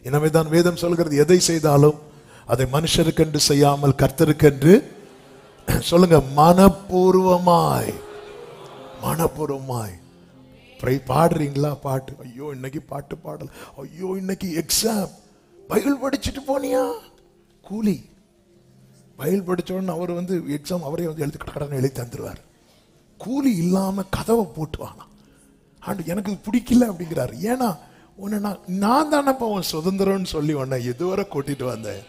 எனவே தான் வேதம் சொல்கிறது, எதை செய்தாலும் அதை மனுஷருக்கென்று செய்யாமல் கர்த்தருக்கென்று, சொல்லுங்க, மனப்பூர்வமாய் மனப்பூர்வமாய் பாடுறீங்களா? பாட்டு, ஐயோ இன்னைக்கு பாட்டு பாடல, ஐயோ இன்னைக்கு எக்ஸாம். பைபிள் படிச்சுட்டு போனியா? கூலி. பைபிள் படிச்சோன்னு அவர் எக்ஸாம் அவரே எழுதி கடனை எழுதி தந்துருவார். கூலி இல்லாம கதவை போட்டுவானா? ஆண்டு எனக்கு பிடிக்கல அப்படிங்கிறாரு. ஏன்னா உன்னை நான் தானப்பா உன் சுதந்திரம்னு சொல்லி உன்னை இதுவரை கூட்டிட்டு வந்தேன்.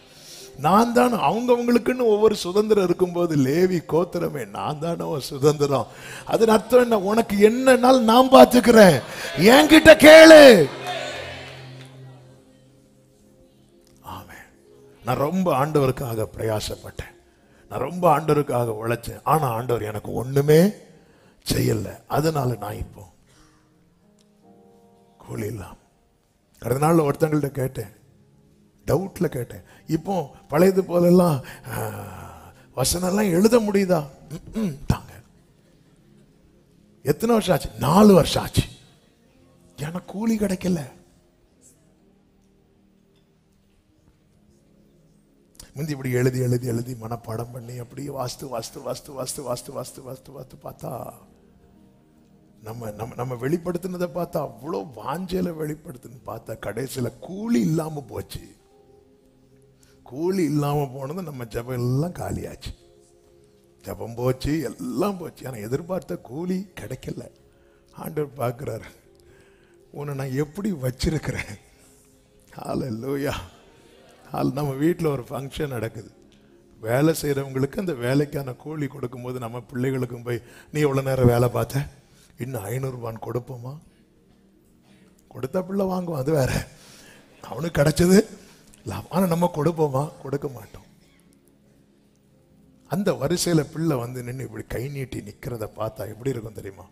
நான் தான். அவங்களுக்குன்னு ஒவ்வொரு சுதந்திரம் இருக்கும்போது லேவி கோத்திரமே நான் தானே உன் சுதந்திரம். அதன் அர்த்தம் என்ன? உனக்கு என்னன்னாலும் நான் பார்த்துக்கிறேன், என்கிட்ட கேளு. ஆமென். நான் ரொம்ப ஆண்டவருக்காக பிரயாசப்பட்டேன், நான் ரொம்ப ஆண்டவருக்காக உழைச்சேன். ஆனா ஆண்டவர் எனக்கு ஒண்ணுமே செய்யல. அதனால நான் இப்போ கூலி இல்லாம. கடந்த நாள் ஒருத்தங்கள்ட்ட கேட்டேன், டவுட்ல கேட்டேன், இப்போ பழையது போலெல்லாம் வசனம்லாம் எழுத முடியுதா? தாங்க. எத்தனை வருஷம் ஆச்சு? 4 வருஷம் ஆச்சு. எனக்கு கூலி கிடைக்கல. முந்தி இப்படி எழுதி எழுதி எழுதி மனப்பாடம் பண்ணி அப்படியே வாஸ்து வாஸ்து வாஸ்து வாஸ்து வாஸ்து வாஸ்து வாஸ்து வாஸ்து பார்த்தா நம்ம நம்ம நம்ம வெளிப்படுத்தினதை பார்த்தா அவ்வளோ வாஞ்சையில வெளிப்படுத்துன்னு பார்த்தா கடைசியில் கூலி இல்லாம போச்சு. கூலி இல்லாம போனது நம்ம ஜபம் எல்லாம் காலியாச்சு. ஜபம் போச்சு, எல்லாம் போச்சு. ஆனால் எதிர்பார்த்த கூலி கிடைக்கல. ஆண்டவர் பார்க்குறாரு, உன்னை நான் எப்படி வச்சிருக்கிறேன். ஹல்லேலூயா. நம்ம வீட்டில் ஒரு ஃபங்க்ஷன் நடக்குது. வேலை செய்கிறவங்களுக்கு அந்த வேலைக்கான கூலி கொடுக்கும்போது நம்ம பிள்ளைகளுக்கும் போய் நீ எவ்வளோ நேரம் வேலை பார்த்த, இன்னும் 500 ரூபான்னு கொடுப்போமா? கொடுத்தா பிள்ளை வாங்குவோம், அது வேற. அவனுக்கு கிடைச்சது ஆனால் நம்ம கொடுப்போமா? கொடுக்க மாட்டோம். அந்த வரிசையில் பிள்ளை நின்று இப்படி கை நீட்டி நிற்கிறத பார்த்தா எப்படி இருக்கும் தெரியுமா?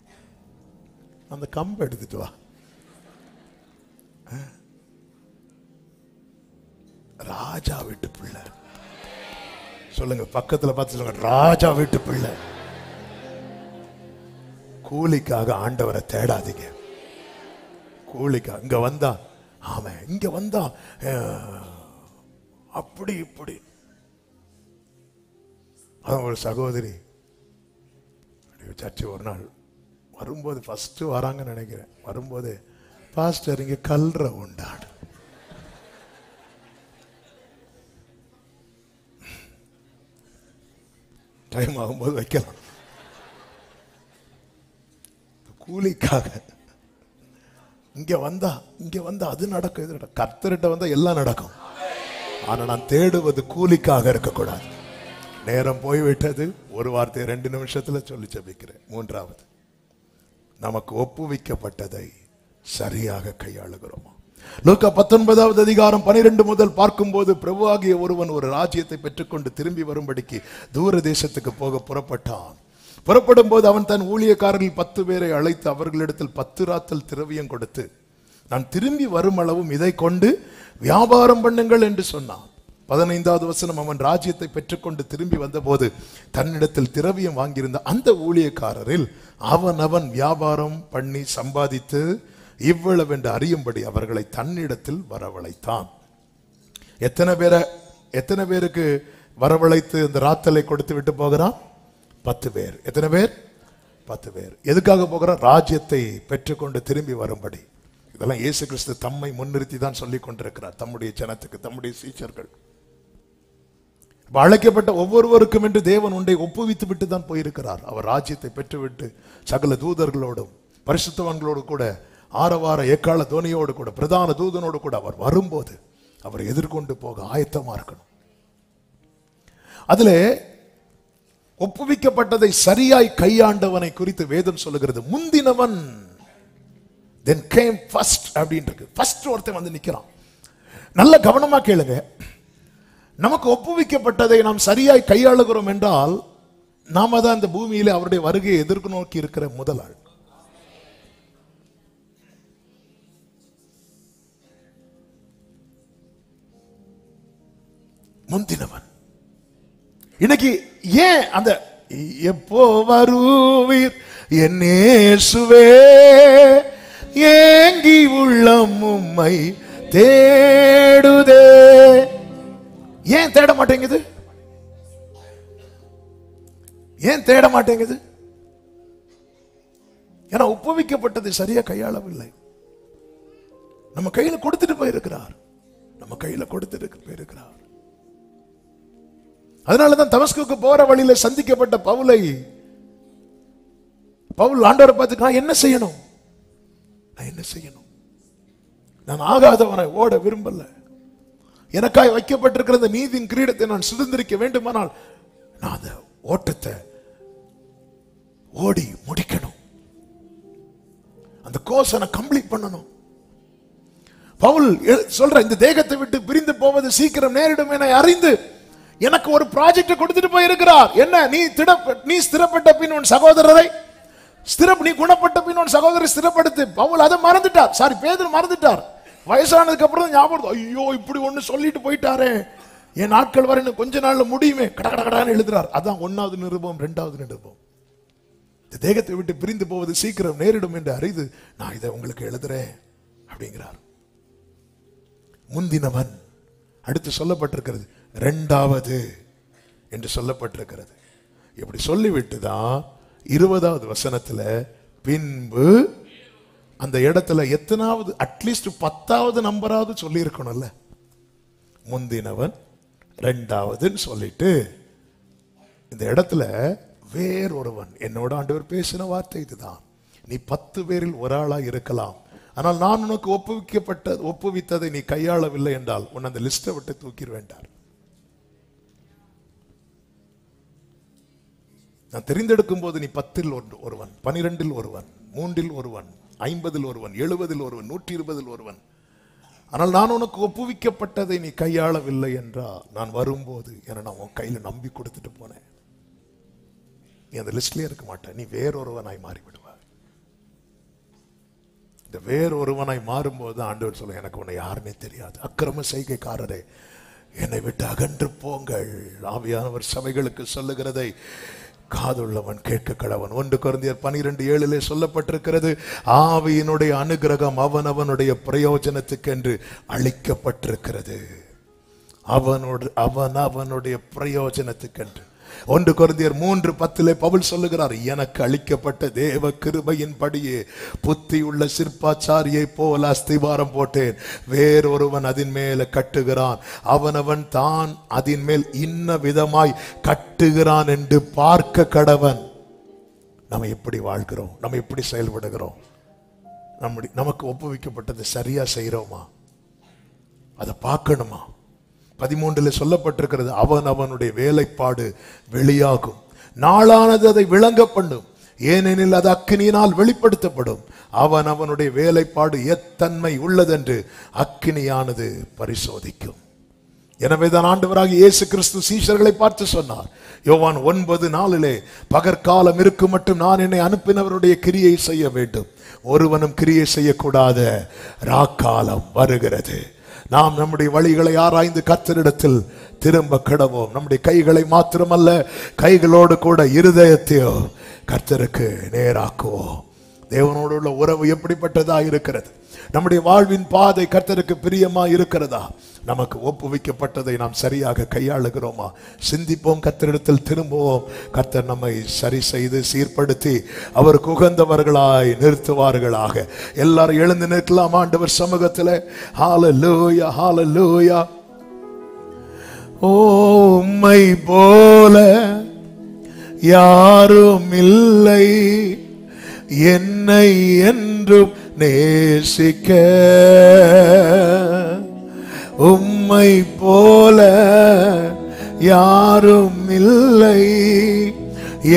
அந்த கம்பை எடுத்துட்டு வா. ராஜா வீட்டு பிள்ளை. சொல்லுங்க, பக்கத்துல பார்த்து சொல்லுங்க, ராஜா வீட்டு பிள்ளை. கூலிக்காக ஆண்டவரை தேடாதீங்க. கூலிக்காக இங்க வந்தா, ஆமா இங்க வந்தா அப்படி இப்படி. ஒரு சகோதரி சர்ச்சு ஒரு நாள் வரும்போது, ஃபர்ஸ்ட் வராங்கன்னு நினைக்கிறேன், வரும்போது பாஸ்டர் இங்க கல்ற உண்டாடு. டைம் ஆகும்போது வைக்கலாம். கூலிக்காக இங்க வந்தா அது நடக்கும், இது நடக்கும். கர்த்தர்கிட்ட வந்தா எல்லாம் நடக்கும். ஆனா நான் தேடுவது கூலிக்காக இருக்கக்கூடாது. நேரம் போய்விட்டது. ஒரு வார்த்தை 2 நிமிஷத்துல சொல்லி ஜெபிக்கிறேன். 3வது, நமக்கு ஒப்புவிக்கப்பட்டதை சரியாக கையாளுகிறோமா? லூக்கா 19வது அதிகாரம் 12 முதல் பார்க்கும்போது, பிரபுவாகிய ஒருவன் ஒரு ராஜ்யத்தை பெற்றுக்கொண்டு திரும்பி வரும்படிக்கு தூர தேசத்துக்கு போக புறப்பட்டான். புறப்படும் போது அவன் தன் ஊழியக்காரர்கள் 10 பேரை அழைத்து அவர்களிடத்தில் 10 ராத்தல் திரவியம் கொடுத்து, நான் திரும்பி வரும் அளவும் இதை கொண்டு வியாபாரம் பண்ணுங்கள் என்று சொன்னான். 15வது வசனம், அவன் ராஜ்யத்தை பெற்றுக்கொண்டு திரும்பி வந்தபோது தன்னிடத்தில் திரவியம் வாங்கியிருந்த அந்த ஊழியக்காரரில் அவன் வியாபாரம் பண்ணி சம்பாதித்து இவ்வளவு என்று அறியும்படி அவர்களை தன்னிடத்தில் வரவழைத்தான். எத்தனை பேருக்கு வரவழைத்து இந்த ராத்தலை கொடுத்து விட்டு போகிறான்? 10 பேர். எத்தனை பேர்? 10 பேர். எதுக்காக போகிறார்? ராஜ்யத்தை பெற்றுக்கொண்டு திரும்பி வரும்படி. இதெல்லாம் இயேசு கிறிஸ்து தம்மை முன்னிறுத்தி தான் சொல்லிக் கொண்டிருக்கிறார் தம்முடைய ஜனத்துக்கு, தம்முடைய சீஷர்கள். அழைக்கப்பட்ட ஒவ்வொருவருக்கும் என்று தேவன் ஒன்றை ஒப்புவித்து விட்டு தான் போயிருக்கிறார். அவர் ராஜ்யத்தை பெற்றுவிட்டு சகல தூதர்களோடும் பரிசுத்தவான்களோடு கூட ஆரவார எக்கால தோனியோடு கூட பிரதான தூதனோடு கூட அவர் வரும்போது அவர் எதிர்கொண்டு போக ஆயத்தமா இருக்கணும். அதுல ஒப்புவிக்கப்பட்டதை சரியாய் கையாண்டவனை குறித்து வேதம் சொல்லுகிறது. முந்தினவன் then came first அப்படின்றது. ஃபர்ஸ்ட் ஒருத்தன் நிக்கிறான். நல்ல கவனமா கேளுங்க. நமக்கு ஒப்புவிக்கப்பட்டதை நாம் சரியாய் கையாளுகிறோம் என்றால் நாம தான் இந்த பூமியில அவருடைய வருகையை எதிர்க்கு நோக்கி இருக்கிற முதல் ஆள். முந்தினவன். இன்னைக்கு ஏன் அந்த எப்போ வருவீர் என் இயேசுவே ஏங்கி உள்ளம் உம்மை தேடுதே? ஏன் தேட மாட்டேங்குது? ஏன் தேட மாட்டேங்குது? ஏன்னா ஒப்புவிக்கப்பட்டதை சரியா கையாளவில்லை. நம்ம கையில கொடுத்துட்டு போயிருக்கிறார். அதனாலதான் தமஸ்குக்கு போற வழியில சந்திக்கப்பட்ட பவுல் ஆண்டவரை பார்த்து, நான் என்ன செய்யணும்? நான் ஆகாதவனை ஓட விரும்பல. எனக்காய் வைக்கப்பட்டிருக்கிற இந்த நீதியின் கிரீடத்தை நான் சுதந்திரிக்க வேண்டுமானால் நான் அந்த ஓட்டத்தை ஓடி முடிக்கணும். அந்த கோர்ஸை நான் கம்ப்ளீட் பண்ணணும். பவுல் சொல்ற, இந்த தேகத்தை விட்டு பிரிந்து போவது சீக்கிரம் நேரிடும் என அறிந்து எனக்கு ஒரு ப்ராஜெக்ட் கொடுத்துட்டு போயிருக்கிறார். என்ன? நீ ஸ்திரப்பட்ட பின் உன் சகோதரரை நீ குணப்பட்ட பின் உன் சகோதரரை ஸ்திரப்படுத்து. பவுல் அதை மறந்துட்டார். பேதுரு மறந்துட்டார். வயசானதுக்கு அப்புறம் ஞாபகம், ஐயோ இப்படி ஒண்ணு சொல்லிட்டு போயிட்டாரே, என் நாட்கள் வரை கொஞ்ச நாள்ல முடியுமே, கடகடன்னு எழுதுறார். அதான் 1வது நிருபம் 2வது நிருபம். இந்த தேகத்தை விட்டு பிரிந்து போவது சீக்கிரம் நேரிடும் என்று அறிந்து நான் இதை உங்களுக்கு எழுதுறேன் அப்படிங்கிறார். முந்தினவன் அடுத்து சொல்லப்பட்டிருக்கிறது 2வது என்று சொல்லப்பட்டிருக்கிறது. இப்படி சொல்லிவிட்டுதான் 20வது வசனத்துல பின்பு அந்த இடத்துல எத்தனாவது, அட்லீஸ்ட் 10வது நம்பராவது சொல்லி இருக்கணும்ல. முந்தினவன் 2வதுன்னு சொல்லிட்டு இந்த இடத்துல வேறொருவன், என்னோட ஆண்டவர் பேசின வார்த்தை இதுதான், நீ 10 பேரில் ஒரு ஆளா இருக்கலாம், ஆனால் நான் உனக்கு ஒப்புவித்ததை நீ கையாளவில்லை என்றால் உன் அந்த லிஸ்டை விட்டு தூக்கிடுவேண்டார். நான் தெரிந்தெடுக்கும் போது நீ 10ல் ஒருவன், 12ல் ஒருவன், 3ல் ஒருவன், 50ல் ஒருவன், 70ல் ஒருவன், 120ல் ஒருவன். ஆனால் நான் உனக்கு ஒப்புவிக்கப்பட்டதை நீ கையாளவில்லை என்றால் நான் வரும்போது நான் உன் கையில நம்பி கொடுத்துட்டு போனேன், நீ அந்த லிஸ்ட்லயே இருக்க மாட்ட, நீ வேறொருவனாய் மாறிவிடுவார். இந்த வேறொருவனாய் மாறும்போது ஆண்டவர் சொல்ல, எனக்கு உன்னை யாருன்னே தெரியாது, அக்கிரம செய்கைக்காரரே என்னை விட்டு அகன்று போங்கள். ஆவியானவர் சபைகளுக்கு சொல்லுகிறதை காதுள்ளவன் கேட்க கடவன். 1 கொரிந்தியர் 12:7 சொல்லப்பட்டிருக்கிறது, ஆவியினுடைய அனுகிரகம் அவனவனுடைய பிரயோஜனத்துக்கு என்று அளிக்கப்பட்டிருக்கிறது. அவனுடைய பிரயோஜனத்துக்கென்று. 1 கொரிந்தியர் 3:10 பவுல் சொல்லுகிறார், எனக்கு அளிக்கப்பட்ட தேவ கிருபையின்படியே புத்தியுள்ள சிற்பாச்சாரியை போல அஸ்திவாரம் போட்டேன், வேறொருவன் அதன் மேல கட்டுகிறான், அவனவன் தான் அதன் மேல் இன்ன விதமாய் கட்டுகிறான் என்று பார்க்க கடவன். நம்ம எப்படி வாழ்கிறோம், நம்ம எப்படி செயல்படுகிறோம், நமக்கு ஒப்புவிக்கப்பட்டது சரியா செய்யறோமா, அதை பார்க்கணுமா? 13 சொல்லப்பட்டிருக்கிறது, அவனுடைய வேலைப்பாடு வெளியாகும், நாளானது அதை விளங்க பண்ணும், ஏனெனில் அது அக்கினியினால் வெளிப்படுத்தப்படும். அவனுடைய வேலைப்பாடு எத்தன்மை உள்ளதென்று அக்கினியானது பரிசோதிக்கும். எனவேதான் ஆண்டவராகிய இயேசு கிறிஸ்து சீஷர்களை பார்த்து சொன்னார், யோவான் 9:4, பகற்காலம் இருக்கும் மட்டும் நான் என்னை அனுப்பினவருடைய கிரியை செய்ய வேண்டும், ஒருவனும் கிரியை செய்யக்கூடாத ராக்காலம் வருகிறது. நாம் நம்முடைய வழிகளை ஆராய்ந்து கர்த்தரிடத்தில் திரும்ப கடவோம். நம்முடைய கைகளை மாத்திரமல்ல, கைகளோடு கூட இருதயத்தையோ கர்த்தருக்கு நேராக்குவோம். தேவனோடு உள்ள உறவு எப்படிப்பட்டதா இருக்கிறது? நம்முடைய வாழ்வின் பாதை கர்த்தருக்கு பிரியமா இருக்கிறதா? நமக்கு ஒப்புவிக்கப்பட்டதை நாம் சரியாக கையாளுகிறோமா? சிந்திப்போம், கர்த்தரிடத்தில் திரும்புவோம். கர்த்தர் நம்மை சரி செய்து சீர்படுத்தி அவருக்கு உகந்தவர்களாய் நிறுத்துவார்களாக. எல்லாரும் எழுந்து நிற்கலாம் ஆண்டவர் சமூகத்தில். ஹல்லேலூயா, ஹல்லேலூயா. உம்மை போல யாரும் இல்லை, என்னை என்றும் நேசிக்க. உம்மை போல யாரும் இல்லை,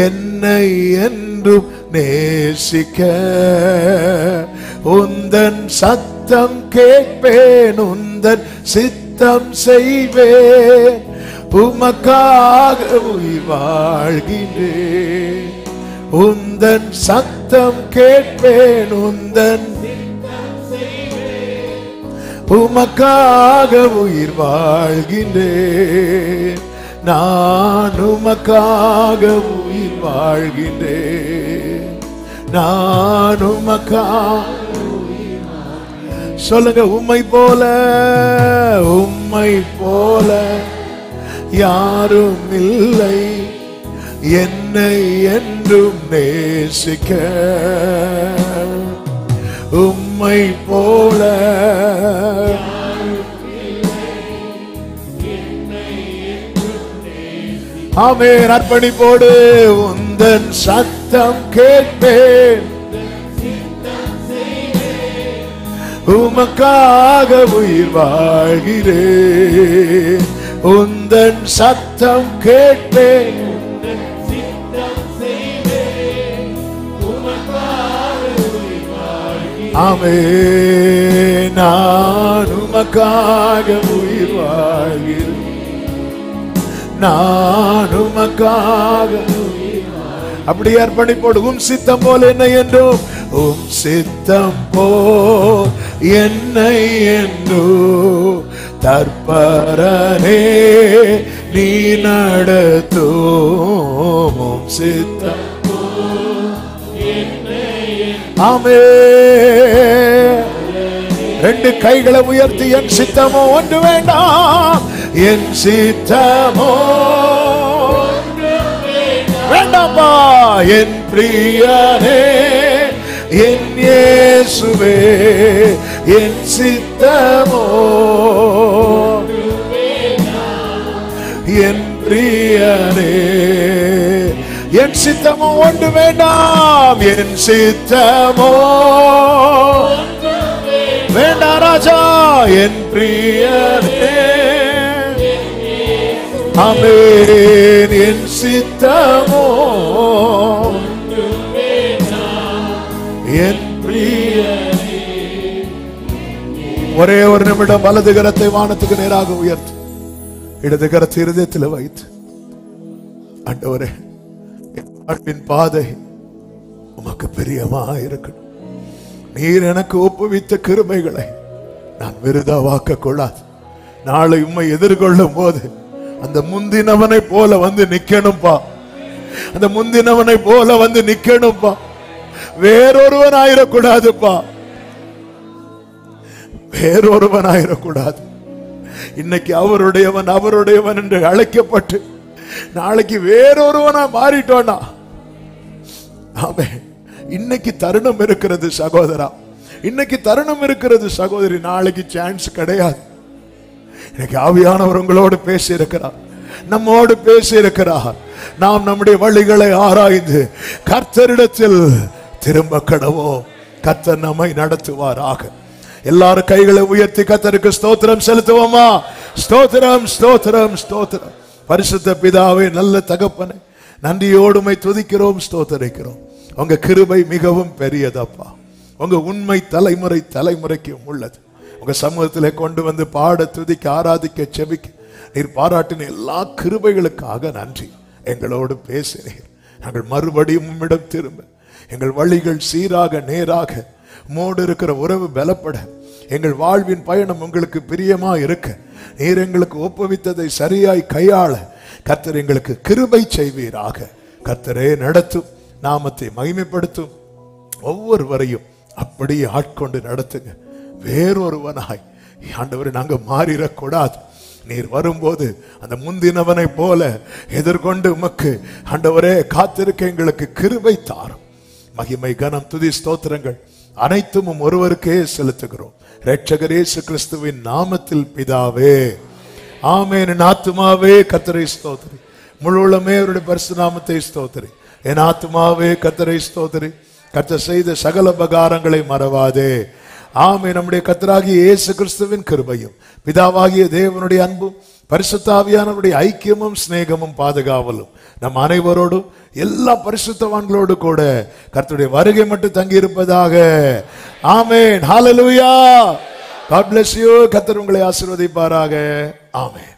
என்னை என்றும் நேசிக்க. உந்தன் சத்தம் கேட்பேன், உந்தன் சித்தம் செய்வேன், உமக்காக உயிர் வாழ்கின்றேன். உந்தன் சத்தம் கேட்பேன், உந்தன் உமக்காக உயிர் வாழ்கின்றேன். நான் உமக்காக உயிர் வாழ்கின்றேன். நான் உமக்காக சொல்லுங்க, உம்மை போல, உம்மை போல யாரும் இல்லை, என்னை என்றும் நேசிக்க. உம்மை போல ஆமென். அர்ப்பணிப்போடு உந்தன் சத்தம் கேட்பேன், உமக்காக உயிர் வாழ்கிறேன். உந்தன் சத்தம் கேட்பேன், ஆமென். நான் உமக்காக உயிர் வாழ்கிறேன், நான் உமக்காக. அப்படி அர்ப்பணிப்போடு உம் சித்தம் போல் என்னை என்றும், உம் சித்தம் போல் என்னை என்றும் தற்பரனே நீ நடத்தும். உம் சித்தம் ஆமென். ரெண்டு கைகளை உயர்த்தி என் சித்தமோ ஒன்று வேண்டாம், என் சித்தமோ வேண்டாம்பா, என் பிரியனே என் இயேசுவே என் சித்தமோ, என் பிரியனே என் சித்தமோ ஒன்று வேண்டாம், என் சித்தமோ வேண்டாம் ராஜா, என் பிரியனே ஆமென். என் சித்தமோ என் பிரியனே. ஒரே ஒரு நிமிடம் வலது கரத்தை வானத்துக்கு நேராக உயர்த்து, இடது கரத்தை இருதயத்தில் வைத்து, ஆண்டவரே வாழ்வின் பாதை உமக்கு பிரியமா இருக்கணும். நீர் எனக்கு ஒப்புவித்த கிருபைகளை நான் விருதாவாக்க கூடாது. நாளை உம்மை எதிர்கொள்ளும் போது அந்த முந்தினவனை போல வந்து நிக்கணும்பா, அந்த முந்தினவனை போல வந்து நிக்கணும்பா. வேறொருவன் ஆயிடக்கூடாதுப்பா, வேறொருவன் ஆயிடக்கூடாது. இன்னைக்கு அவருடையவன் அவருடையவன் என்று அழைக்கப்பட்டு நாளைக்கு வேறொருவனா மாறிட்டோனா, ஆமென். இன்னைக்கு தருணம் இருக்கிறது சகோதரா, இன்னைக்கு தருணம் இருக்கிறது சகோதரி, நாளைக்கு சான்ஸ் கிடையாது. இன்னைக்கு ஆவியானவர் உங்களோடு பேசி இருக்கிறார், நம்மோடு பேசி இருக்கிறார். நாம் நம்முடைய வழிகளை ஆராய்ந்து கர்த்தரிடத்தில் திரும்ப கடவோம். கர்த்தர் நம்மை நடத்துவாராக. எல்லாரும் கைகளை உயர்த்தி கர்த்தருக்கு ஸ்தோத்திரம் செலுத்துவோமா? ஸ்தோத்திரம் ஸ்தோத்திரம் ஸ்தோத்திரம். பரிசுத்த பிதாவே, நல்ல தகப்பனே, நன்றியோடுமை துதிக்கிறோம், ஸ்தோத்தரிக்கிறோம். உங்க கிருபை மிகவும் பெரியதப்பா. உங்க உண்மை தலைமுறை தலைமுறைக்கும் உள்ளது. உங்க சமூகத்திலே கொண்டு வந்து பாட, துதிக்க, ஆராதிக்க, செபிக்க நீர் பாராட்டின எல்லா கிருபைகளுக்காக நன்றி. எங்களோடு பேசினீர். நாங்கள் மறுபடியும் உம்மிடம் திரும்ப எங்கள் வழிகள் சீராக நேராக மோடு இருக்கிற உறவு பலப்பட எங்கள் வாழ்வின் பயணம் உங்களுக்கு பிரியமா இருக்க நீர் எங்களுக்கு ஒப்புவித்ததை சரியாய் கையாள கர்த்தர் எங்களுக்கு கிருபை செய்வீராக. கர்த்தரே நடத்தும், நாமத்தை மகிமைப்படுத்தும். ஒவ்வொருவரையும் அப்படியே ஆட்கொண்டு நடத்துங்க. வேறொருவனாய் ஆண்டவரை நாங்க மாறிடக்கூடாது. நீர் வரும்போது அந்த முந்தினவனை போல எதிர்கொண்டு உமக்கு ஆண்டவரே காத்திருக்க எங்களுக்கு கிருபை தாரும். மகிமை, கனம், துதி, ஸ்தோத்திரங்கள் அனைத்தும் ஒருவருக்கே செலுத்துகிறோம். இரட்சகர் இயேசு கிறிஸ்துவின் நாமத்தில் பிதாவே, ஆமென். என் ஆத்துமாவே கர்த்தரை ஸ்தோத்திரி, முழு உள்ளமே அவருடைய பரிசுத்த நாமத்தை ஸ்தோத்திரி. என் ஆத்துமாவே கர்த்தரை ஸ்தோத்திரி, கர்த்தர் செய்த சகல உபகாரங்களை மறவாதே. ஆமென். நம்முடைய கர்த்தராகிய இயேசு கிறிஸ்துவின் கிருபையும் பிதாவாகிய தேவனுடைய அன்பும் பரிசுத்த ஆவியானவருடைய ஐக்கியமும் சிநேகமும் பாதுகாவலும் நம் அனைவரோடும் எல்லா பரிசுத்தவான்களோடு கூட கர்த்தருடைய வருகை மட்டும் தங்கி இருப்பதாக. ஆமென். ஹல்லேலூயா. God bless you. கர்த்தர் உங்களை ஆசீர்வதிப்பாராக. ஆமென்.